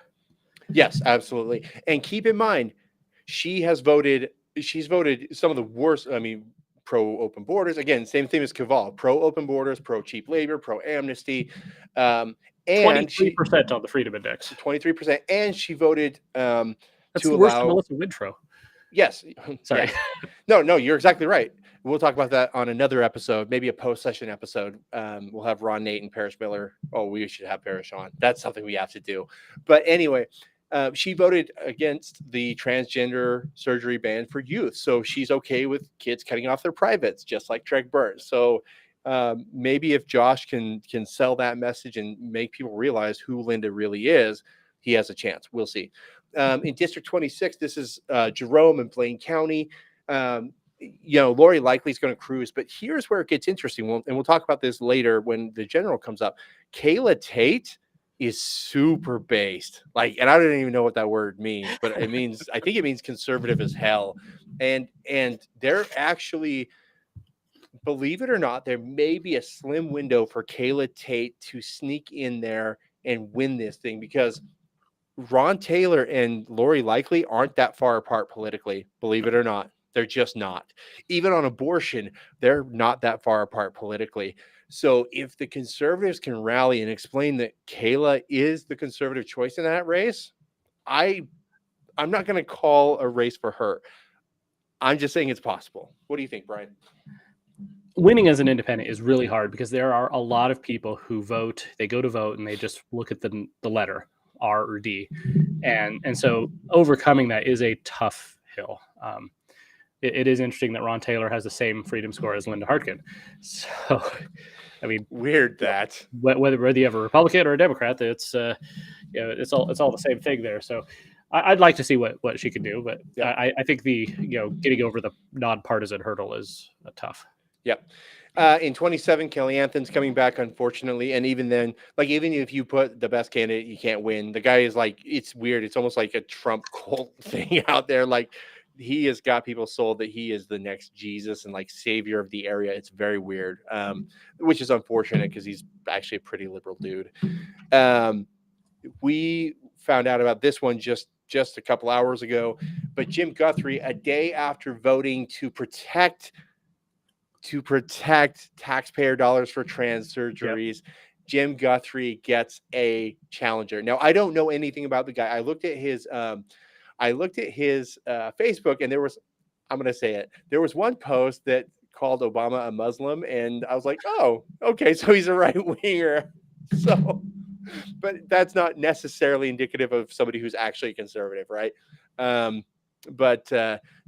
Yes, absolutely. And keep in mind, she's voted some of the worst. I mean, pro open borders. Again, same thing as Kaval. Pro open borders, pro cheap labor, pro amnesty. And 23% on the Freedom Index. 23%. And she voted That's to the worst allow. Melissa Wintro. Yes. Sorry. Yeah. No, you're exactly right. We'll talk about that on another episode, maybe a post-session episode. We'll have Ron Nate and Parrish Miller. Oh, we should have Parrish on. That's something we have to do. But anyway, she voted against the transgender surgery ban for youth. So she's okay with kids cutting off their privates, just like Treg Burns. So maybe if Josh can sell that message and make people realize who Linda really is, he has a chance. We'll see. In District 26, this is Jerome and Blaine County. Lori Likely is going to cruise, but here's where it gets interesting. And we'll talk about this later when the general comes up. Kayla Tate is super based, and I don't even know what that word means, but I think it means conservative as hell. And they're actually, believe it or not, there may be a slim window for Kayla Tate to sneak in there and win this thing, because Ron Taylor and Lori Likely aren't that far apart politically, believe it or not. They're just not. Even on abortion, they're not that far apart politically. So if the conservatives can rally and explain that Kayla is the conservative choice in that race, I'm not going to call a race for her. I'm just saying it's possible. What do you think, Brian? Winning as an independent is really hard because there are a lot of people who vote. They go to vote and they just look at the letter R or D, and so overcoming that is a tough hill. It is interesting that Ron Taylor has the same freedom score as Linda Hartkin. So, I mean, weird that whether you have a Republican or a Democrat, it's it's all the same thing there. So, I'd like to see what she can do, but yeah. I think the getting over the nonpartisan hurdle is tough. Yep. In 27, Kelly Anthon's coming back, unfortunately. And even then, even if you put the best candidate, you can't win. The guy is it's weird. It's almost like a Trump cult thing out there. He has got people sold that he is the next Jesus and savior of the area. It's very weird, which is unfortunate because he's actually a pretty liberal dude. We found out about this one just a couple hours ago, but Jim Guthrie, a day after voting to protect taxpayer dollars for trans surgeries, yep. Jim Guthrie gets a challenger. Now, I don't know anything about the guy. I looked at his Facebook, and there was one post that called Obama a Muslim, and I was like, oh, okay, so he's a right winger. So, but that's not necessarily indicative of somebody who's actually conservative, right? But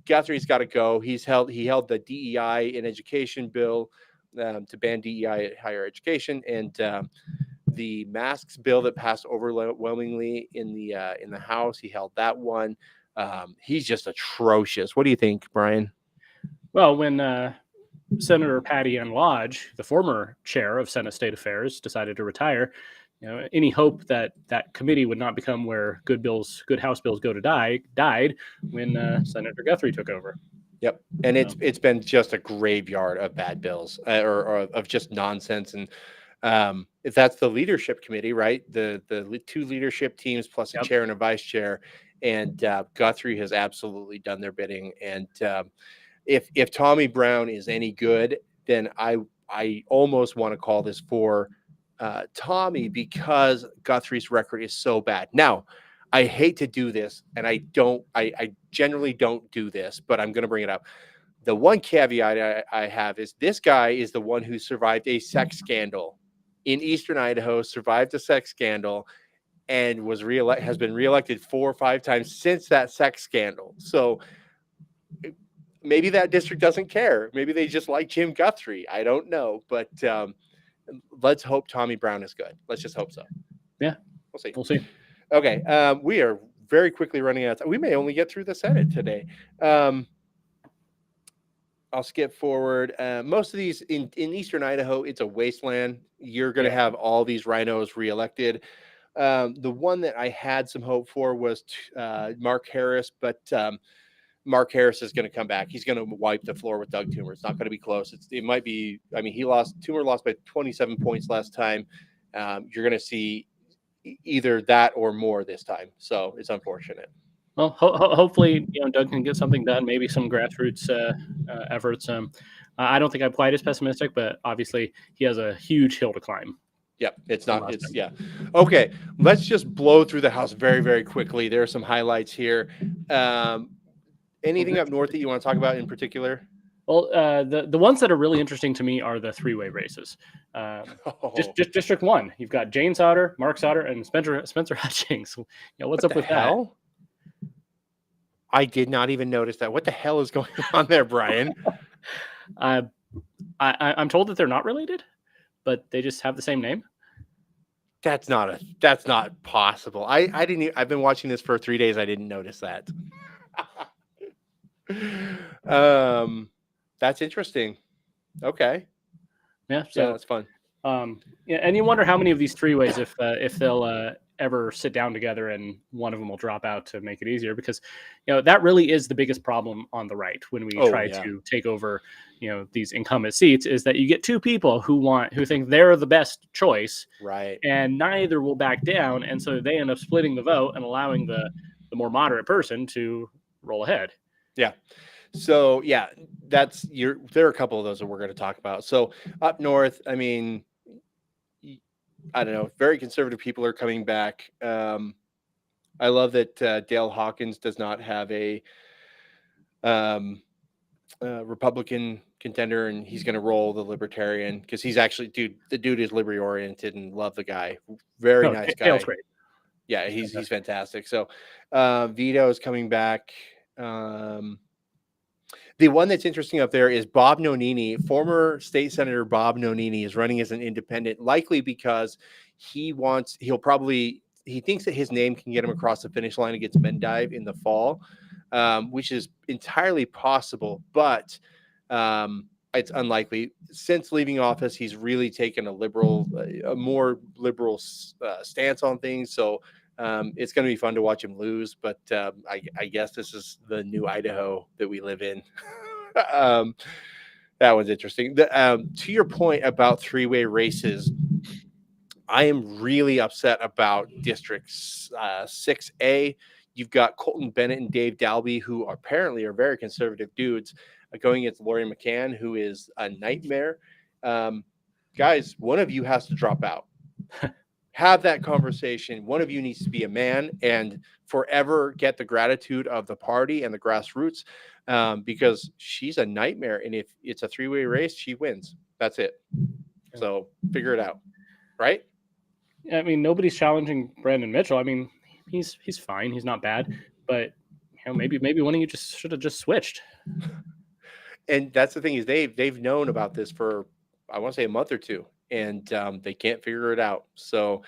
Guthrie's got to go. He held the DEI in education bill to ban DEI at higher education, and the masks bill that passed overwhelmingly in the House. He held that one. He's just atrocious. What do you think, Brian? Well, when Senator Patty Ann Lodge, the former chair of Senate State Affairs, decided to retire, any hope that that committee would not become where good House bills go to die died when Senator Guthrie took over. Yep, and it's been just a graveyard of bad bills, or of just nonsense. And if that's the leadership committee, right? The two leadership teams plus a chair and a vice chair, and Guthrie has absolutely done their bidding. And if Tommy Brown is any good, then I almost want to call this for Tommy, because Guthrie's record is so bad. Now, I hate to do this, and I generally don't do this, but I'm going to bring it up. The one caveat I have is this guy is the one who survived a sex scandal in Eastern Idaho, survived a sex scandal, and has been reelected 4 or 5 times since that sex scandal. So maybe that district doesn't care. Maybe they just like Jim Guthrie. I don't know, but let's hope Tommy Brown is good. Let's just hope so. Yeah, we'll see. Okay, we are very quickly running out of time. We may only get through the Senate today. I'll skip forward. Most of these in Eastern Idaho, it's a wasteland. You're going to have all these rhinos reelected. The one that I had some hope for was Mark Harris, but Mark Harris is going to come back. He's going to wipe the floor with Doug Toomer. It's not going to be close. It might be. I mean, Toomer lost by 27 points last time. You're going to see either that or more this time. So it's unfortunate. Well, hopefully, Doug can get something done. Maybe some grassroots efforts. I don't think I'm quite as pessimistic, but obviously he has a huge hill to climb. Yep, it's not. It's yeah. Okay, let's just blow through the House very, very quickly. There are some highlights here. Anything up north that you want to talk about in particular? Well, the ones that are really interesting to me are the three-way races. Just District 1, you've got Jane Sauter, Mark Sauter, and Spencer Hutchings. What's up with that? I did not even notice that. What the hell is going on there, Brian? I'm told that they're not related, but they just have the same name. That's not possible. I didn't. I've been watching this for 3 days. I didn't notice that. That's interesting. Okay. Yeah. So that's fun. And you wonder how many of these three-ways, if they'll ever sit down together and one of them will drop out to make it easier, because that really is the biggest problem on the right when we try to take over these incumbent seats, is that you get two people who think they're the best choice, right, and neither will back down, and so they end up splitting the vote and allowing the more moderate person to roll ahead. Yeah. So yeah, there are a couple of those that we're going to talk about. So up north, I mean, I don't know, very conservative people are coming back. I love that Dale Hawkins does not have a Republican contender, and he's going to roll the Libertarian, because he's actually, the dude is liberty oriented, and love the guy. Very nice guy. Dale's great. Yeah, he's fantastic. So Vito is coming back. The one that's interesting up there is Bob Nonini. Former state senator Bob Nonini is running as an independent, likely because he thinks that his name can get him across the finish line against Mendive in the fall, which is entirely possible, but it's unlikely. Since leaving office, he's really taken a more liberal stance on things. So it's going to be fun to watch him lose, but I guess this is the new Idaho that we live in. That one's interesting. To your point about three-way races, I am really upset about District 6A. You've got Colton Bennett and Dave Dalby, who apparently are very conservative dudes, going against Lori McCann, who is a nightmare. Guys, one of you has to drop out. Have that conversation. One of you needs to be a man and forever get the gratitude of the party and the grassroots, because she's a nightmare. And if it's a three-way race, she wins. That's it. So figure it out. Right? I mean, nobody's challenging Brandon Mitchell. I mean, he's fine. He's not bad. But maybe one of you just should have just switched. And that's the thing, is they've known about this for, I want to say, a month or two. And they can't figure it out. So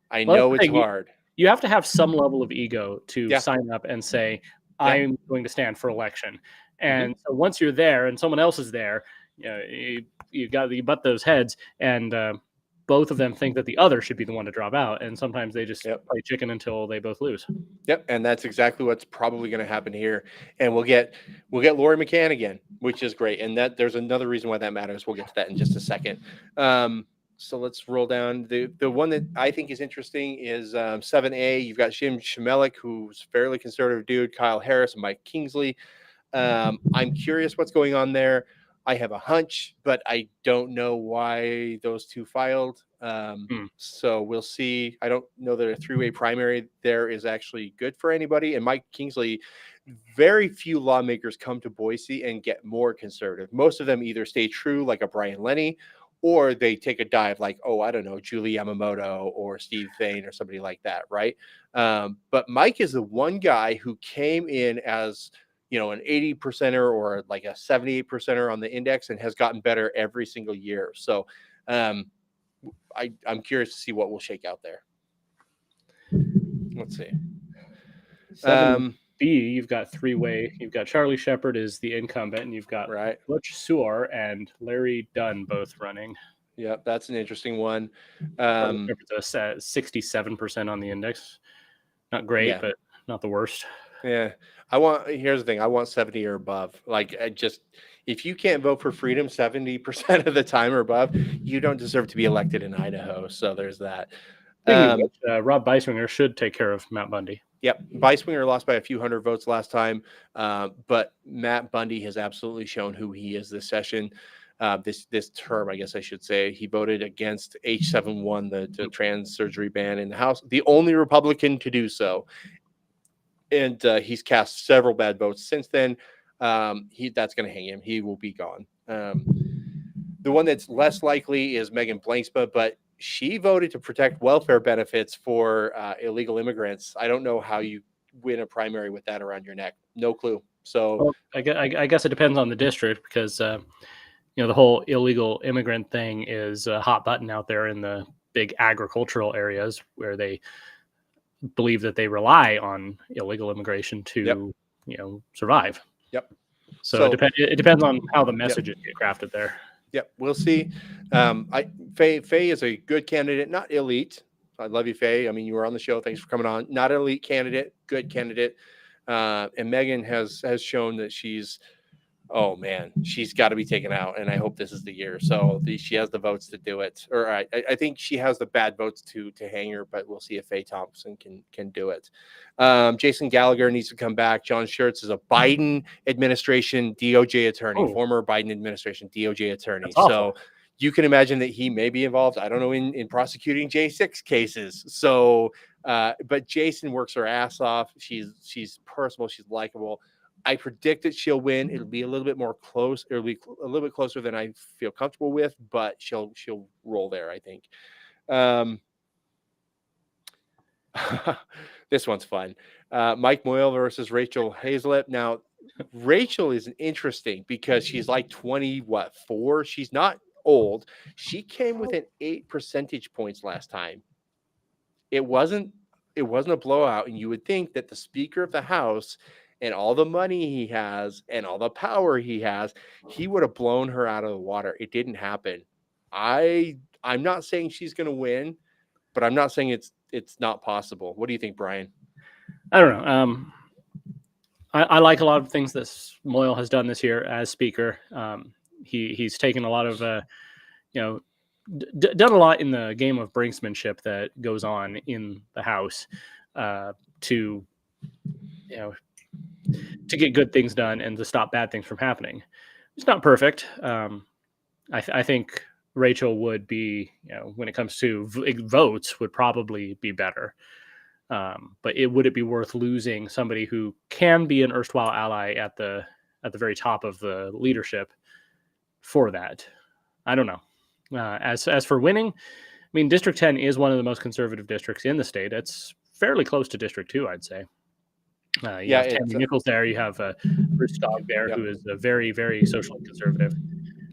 I know it's hard. You have to have some level of ego to sign up and say, I'm going to stand for election. And so once you're there and someone else is there, you butt those heads, and both of them think that the other should be the one to drop out, and sometimes they just play chicken until they both lose. Yep, and that's exactly what's probably going to happen here. And we'll get Laurie McCann again, which is great. And that there's another reason why that matters. We'll get to that in just a second. So let's roll down. The one that I think is interesting is 7A. You've got Jim Shemelik, who's a fairly conservative dude, Kyle Harris, and Mike Kingsley. I'm curious what's going on there. I have a hunch, but I don't know why those two filed. So we'll see. I don't know that a three-way primary there is actually good for anybody. And Mike Kingsley, very few lawmakers come to Boise and get more conservative. Most of them either stay true, like a Brian Lenny, or they take a dive like, oh, I don't know, Julie Yamamoto or Steve Thane or somebody like that, right? But Mike is the one guy who came in as an 80%er or like a 78%er on the index and has gotten better every single year. So I'm curious to see what will shake out there. Let's see. 7B, you've got three-way. You've got Charlie Shepard is the incumbent, and you've got Butch Suar and Larry Dunn both running. Yeah, that's an interesting one. Shepard's at 67% on the index. Not great, but not the worst. Yeah. Here's the thing. I want 70 or above. Like, if you can't vote for freedom 70% of the time or above, you don't deserve to be elected in Idaho. So there's that. Rob Beiswinger should take care of Matt Bundy. Yep. Beiswinger lost by a few hundred votes last time. But Matt Bundy has absolutely shown who he is this session. This term, I guess I should say. He voted against H7-1, the trans surgery ban in the House, the only Republican to do so. And he's cast several bad votes since then. That's going to hang him. He will be gone. The one that's less likely is Megan Blankspa, but she voted to protect welfare benefits for illegal immigrants. I don't know how you win a primary with that around your neck. No clue. So I guess it depends on the district because the whole illegal immigrant thing is a hot button out there in the big agricultural areas where they believe that they rely on illegal immigration to survive. Yep. So it depends on how the messages get crafted there. Yep, we'll see. Faye is a good candidate, not elite. I love you, Faye. I mean, you were on the show. Thanks for coming on. Not an elite candidate, good candidate. And Megan has shown that she's got to be taken out, and I hope this is the year. So she has the votes to do it, or I think she has the bad votes to hang her, but we'll see if Faye Thompson can do it. Jason Gallagher needs to come back. John Schertz is a Biden administration DOJ attorney, former Biden administration DOJ attorney. So you can imagine that he may be involved, I don't know, in prosecuting J6 cases. So, but Jason works her ass off. She's personable. She's likable. I predict that she'll win. It'll be a little bit more close. It'll be a little bit closer than I feel comfortable with, but she'll roll there, I think. This one's fun. Mike Moyle versus Rachel Hazlett. Now, Rachel is interesting because she's like 4. She's not old. She came within 8 percentage points last time. It wasn't a blowout, and you would think that the Speaker of the House and all the money he has and all the power he has, he would have blown her out of the water. It didn't happen. I'm not saying she's going to win, but I'm not saying it's not possible. What do you think, Brian? I don't know. I like a lot of things that Moyle has done this year as Speaker. He's taken a lot of, done a lot in the game of brinksmanship that goes on in the House to get good things done and to stop bad things from happening. It's not perfect. I think Rachel would be, when it comes to votes, would probably be better. But would it be worth losing somebody who can be an erstwhile ally at the very top of the leadership for that? I don't know. As for winning, I mean, District 10 is one of the most conservative districts in the state. It's fairly close to District 2, I'd say. You have Tammy Nichols there. You have Bruce Stogg there, who is a very, very socially conservative.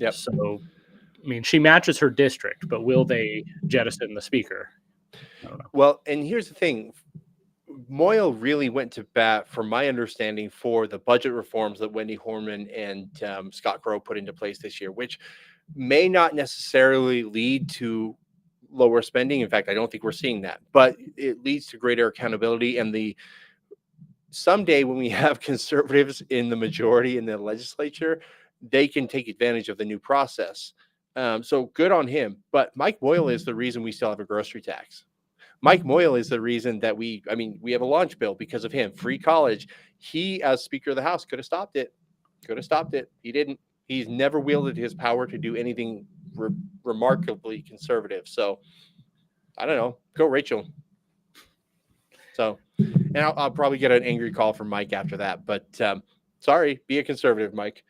Yep. So, I mean, she matches her district, but will they jettison the Speaker? I don't know. Well, and here's the thing. Moyle really went to bat, from my understanding, for the budget reforms that Wendy Horman and Scott Crow put into place this year, which may not necessarily lead to lower spending. In fact, I don't think we're seeing that, but it leads to greater accountability. And someday when we have conservatives in the majority in the legislature, they can take advantage of the new process. So good on him. But Mike Moyle is the reason we still have a grocery tax. Mike Moyle is the reason that we have a launch bill because of him. Free college. He, as Speaker of the House, could have stopped it. He didn't. He's never wielded his power to do anything remarkably conservative. So I don't know. Go Rachel. So, and I'll probably get an angry call from Mike after that. But sorry, be a conservative, Mike.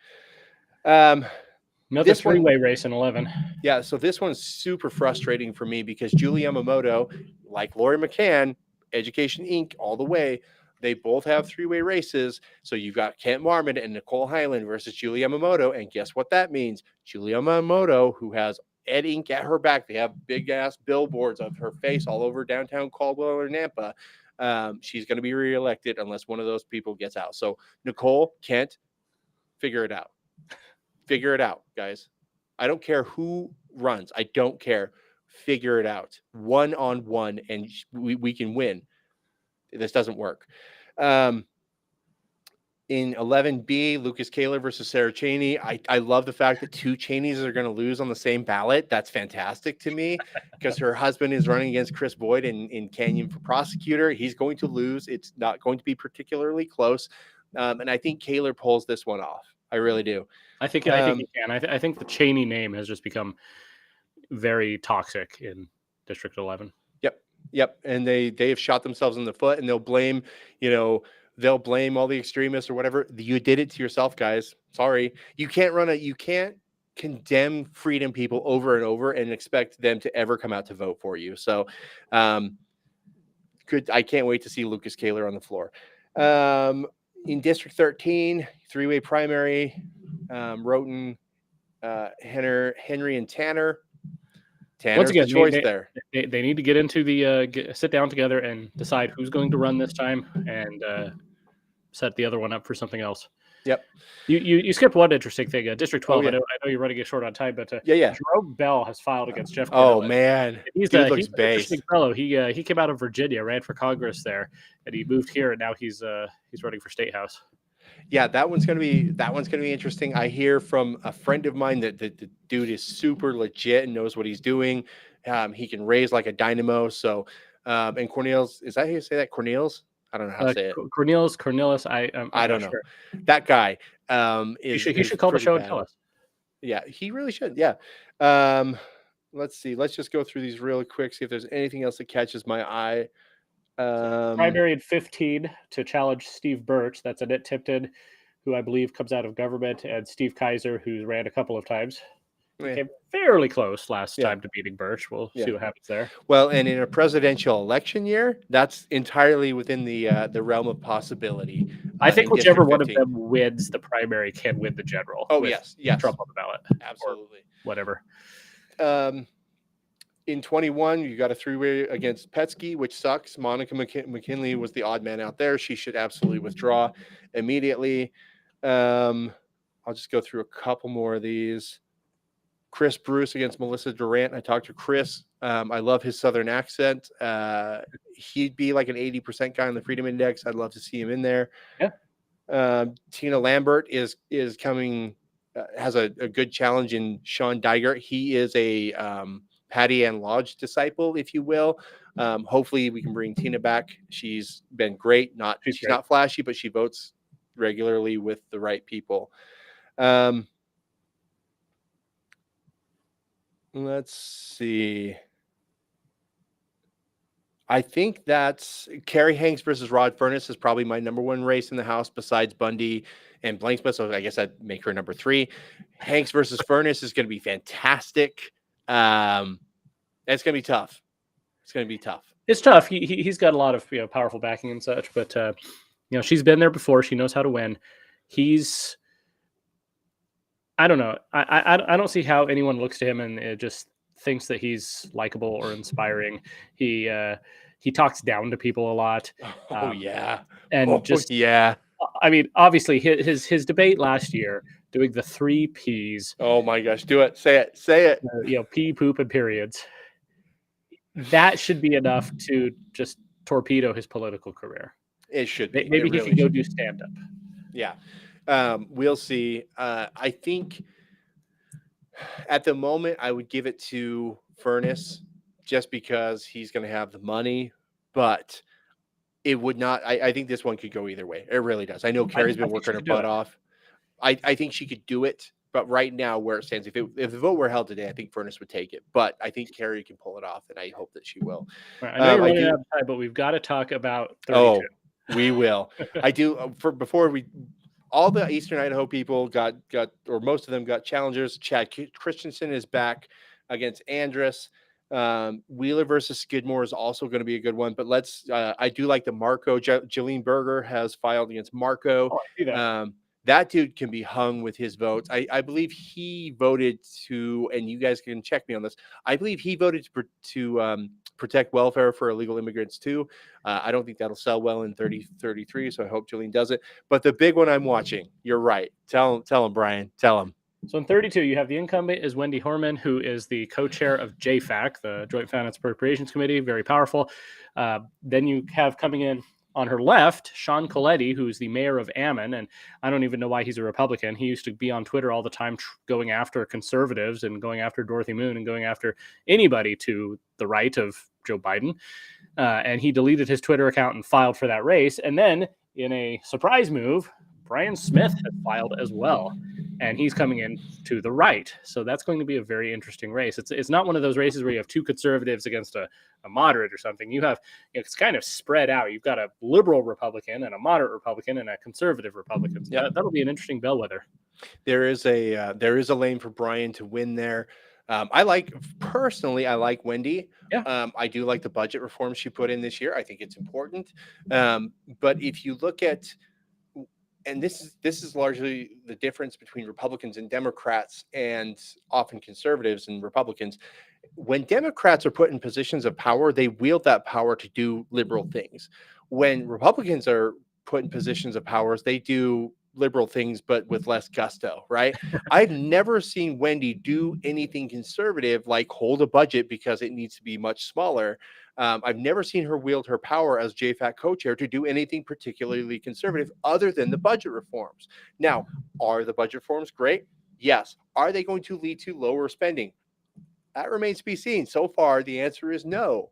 Another three-way race in 11. Yeah, so this one's super frustrating for me because Julie Yamamoto, like Lori McCann, Education Inc., all the way, they both have three-way races. So you've got Kent Marmon and Nicole Hyland versus Julie Yamamoto. And guess what that means? Julie Yamamoto, who has Ed Inc. at her back, they have big-ass billboards of her face all over downtown Caldwell or Nampa. She's going to be reelected unless one of those people gets out. So Nicole, Kent, figure it out. Figure it out, guys. I don't care who runs. I don't care. Figure it out. 1-on-1, and we can win. This doesn't work. In 11B, Lucas Kaler versus Sarah Cheney. I love the fact that two Cheneys are going to lose on the same ballot. That's fantastic to me because her husband is running against Chris Boyd in Canyon for prosecutor. He's going to lose. It's not going to be particularly close. And I think Kaler pulls this one off. I really do. I think he can. I think the Cheney name has just become very toxic in District 11. Yep. And they have shot themselves in the foot, and they'll blame all the extremists or whatever. You did it to yourself, guys. Sorry. You can't condemn freedom people over and over and expect them to ever come out to vote for you. So good. I can't wait to see Lucas Kaler on the floor. In District 13, three-way primary, Roten, Henry, and Tanner. Tanner's once again, the choice there. They need to get into the sit down together and decide who's going to run this time and set the other one up for something else. Yep. You skipped one interesting thing. District 12. Oh, yeah. I know you're running it short on time, but yeah. Jerome Bell has filed against Jeff. Oh Cornelius. man, he's an interesting fellow. He came out of Virginia, ran for Congress there, and he moved here, and now he's running for State House. Yeah, that one's gonna be interesting. I hear from a friend of mine that the dude is super legit and knows what he's doing. He can raise like a dynamo. So, and Cornelius, is that how you say that? Cornelius? I don't know how to say it. Cornelius. I don't know. Sure. That guy he should call the show and tell us. Yeah, he really should. Yeah. Let's see. Let's just go through these really quick. See if there's anything else that catches my eye. Primary at 15 to challenge Steve Birch. That's Annette Tipton, who I believe comes out of government, and Steve Kaiser, who's ran a couple of times. Came fairly close last time to beating Birch. We'll see what happens there. Well, and in a presidential election year, that's entirely within the realm of possibility. I think whichever one of them wins the primary can win the general. Oh, yes. Trump on the ballot. Absolutely. Whatever. In 21, you got a three-way against Petsky, which sucks. Monica McKinley was the odd man out there. She should absolutely withdraw immediately. I'll just go through a couple more of these. Chris Bruce against Melissa Durant. I talked to Chris. I love his Southern accent. He'd be like an 80% guy on the Freedom Index. I'd love to see him in there. Yeah. Tina Lambert is coming, has a good challenge in Sean Digert. He is a Patty Ann Lodge disciple, if you will. Hopefully we can bring Tina back. She's been great. She's not flashy, but she votes regularly with the right people. Let's see. I think that's Carrie Hanks versus Rod Furness is probably my number one race in the House besides Bundy and Blanksmith. So I guess I'd make her number 3. Hanks versus Furness is going to be fantastic. It's going to be tough. It's tough. He's got a lot of powerful backing and such, but she's been there before. She knows how to win. I don't know. I don't see how anyone looks to him and just thinks that he's likable or inspiring. He He talks down to people a lot. Oh yeah. And Oh just, yeah. I mean, obviously his debate last year doing the 3 P's, Oh my gosh. Do it. Say it. Say it. pee, poop, and periods. That should be enough to just torpedo his political career. It should be. Maybe It he really could go should do be. stand up. Yeah. We'll see. I think at the moment I would give it to Furness just because he's going to have the money, but it would not. I think this one could go either way. It really does. I know Carrie's I been think she working her could do butt it. off. I think she could do it, but right now where it stands, if the vote were held today, I think Furness would take it. But I think Carrie can pull it off, and I hope that she will. I know you're I running do. out of time, but we've got to talk about 32. Oh, we will. I do. Before we, all the Eastern Idaho people got, or most of them got challengers. Chad Christensen is back against Andrus. Wheeler versus Skidmore is also going to be a good one. But I do like the Marco. Jillian Berger has filed against Marco. Oh, I see that. That dude can be hung with his votes. I believe he voted to, and you guys can check me on this. I believe he voted to protect welfare for illegal immigrants too. I don't think that'll sell well in 3033, so I hope Jillian does it. But the big one I'm watching, you're right. Tell him, Brian. Tell him. So in 32, you have the incumbent is Wendy Horman, who is the co-chair of JFAC, the Joint Finance Appropriations Committee, very powerful. Then you have coming in on her left, Sean Coletti, who's the mayor of Ammon, and I don't even know why he's a Republican. He used to be on Twitter all the time going after conservatives and going after Dorothy Moon and going after anybody to the right of Joe Biden. And he deleted his Twitter account and filed for that race. And then in a surprise move, Brian Smith has filed as well, and he's coming in to the right. So that's going to be a very interesting race. It's not one of those races where you have two conservatives against a moderate or something. You have, it's kind of spread out. You've got a liberal Republican and a moderate Republican and a conservative Republican. So Yep. that'll be an interesting bellwether. There is a lane for Brian to win there. I like Wendy. Yeah. I do like the budget reforms she put in this year. I think it's important. But if you look at, and this is largely the difference between Republicans and Democrats, and often conservatives and Republicans. When Democrats are put in positions of power, they wield that power to do liberal things. When Republicans are put in positions of powers, they do liberal things, but with less gusto, right? I've never seen Wendy do anything conservative, like hold a budget because it needs to be much smaller. I've never seen her wield her power as JFAC co-chair to do anything particularly conservative other than the budget reforms. Now, are the budget reforms great? Yes. Are they going to lead to lower spending? That remains to be seen. So far, the answer is no.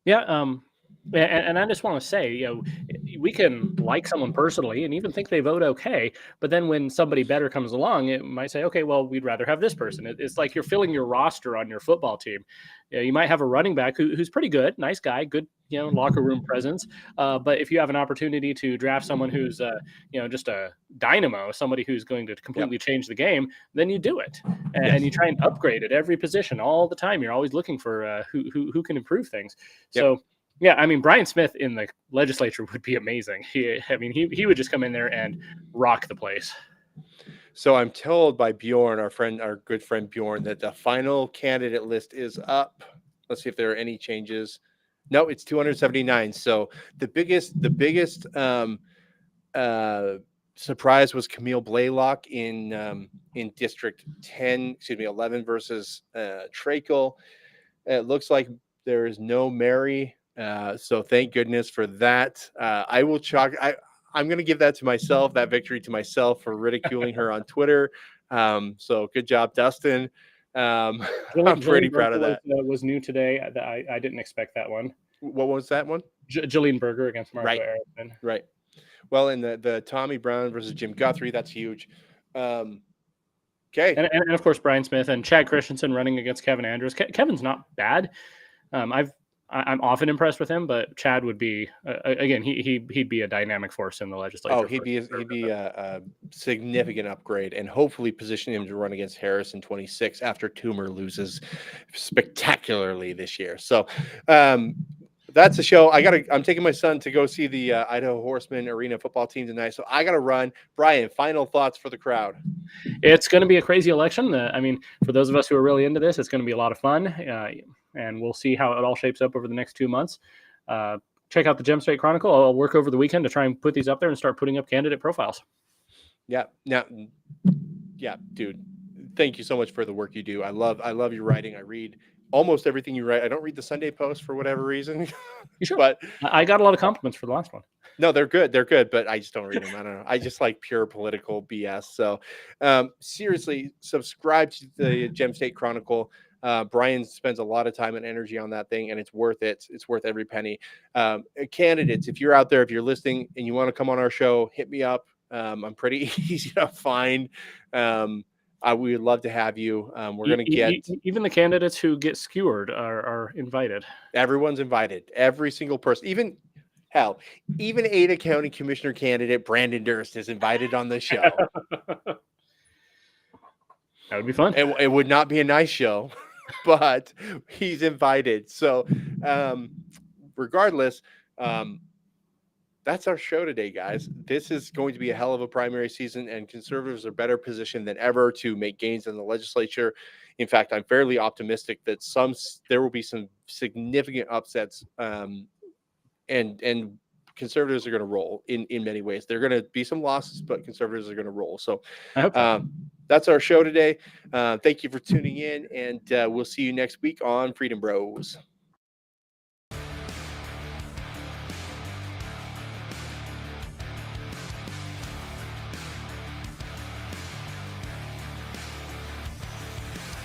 Yeah. And I just want to say, we can like someone personally and even think they vote okay, but then when somebody better comes along, it might say, okay, well, we'd rather have this person. It's like you're filling your roster on your football team. You might have a running back who's pretty good, nice guy, good, locker room presence. But if you have an opportunity to draft someone who's, just a dynamo, somebody who's going to completely change the game, then you do it, and you try and upgrade at every position all the time. You're always looking for who can improve things. So. Yeah, I mean, Brian Smith in the legislature would be amazing. He would just come in there and rock the place. So I'm told by Bjorn, our good friend Bjorn, that the final candidate list is up. Let's see if there are any changes. No, it's 279. So the biggest surprise was Camille Blaylock in District 11 versus Trakel. It looks like there is no Mary. So thank goodness for that. I will I'm going to give that to myself, that victory to myself for ridiculing her on Twitter. So good job, Dustin. I'm pretty proud of that. Was new today. I didn't expect that one. What was that one? Jillian Berger against Marco Erickson. Right. Well, in the Tommy Brown versus Jim Guthrie, that's huge. Okay. And of course, Brian Smith and Chad Christensen running against Kevin Andrus. Kevin's not bad. I'm often impressed with him, but Chad would be again. He'd be a dynamic force in the legislature. Oh, he'd be a significant upgrade, and hopefully position him to run against Harris in 26 after Toomer loses spectacularly this year. So that's the show. I'm taking my son to go see the Idaho Horsemen Arena football team tonight, so I got to run. Brian, final thoughts for the crowd. It's going to be a crazy election. For those of us who are really into this, it's going to be a lot of fun. and we'll see how it all shapes up over the next 2 months. Check out the Gem State Chronicle. I'll work over the weekend to try and put these up there and start putting up candidate profiles. Yeah. Now, yeah, dude, thank you so much for the work you do. I love your writing. I read almost everything you write. I don't read the Sunday Post for whatever reason. You sure? But I got a lot of compliments for the last one. no, they're good. They're good, but I just don't read them. I don't know. I just like pure political BS. So, seriously, subscribe to the Gem State Chronicle. Brian spends a lot of time and energy on that thing, and it's worth it. It's worth every penny. Candidates, if you're out there, if you're listening and you want to come on our show, hit me up. I'm pretty easy to find. We would love to have you. We're going to get even the candidates who get skewered are invited. Everyone's invited. Every single person, even Ada County Commissioner candidate Brandon Durst is invited on the show. That would be fun. It would not be a nice show, but he's invited. So, regardless, that's our show today, guys. This is going to be a hell of a primary season, and conservatives are better positioned than ever to make gains in the legislature. In fact, I'm fairly optimistic that there will be some significant upsets, and conservatives are going to roll in many ways. There are going to be some losses, but conservatives are going to roll. So I hope so. That's our show today. Thank you for tuning in, and we'll see you next week on Freedom Bros.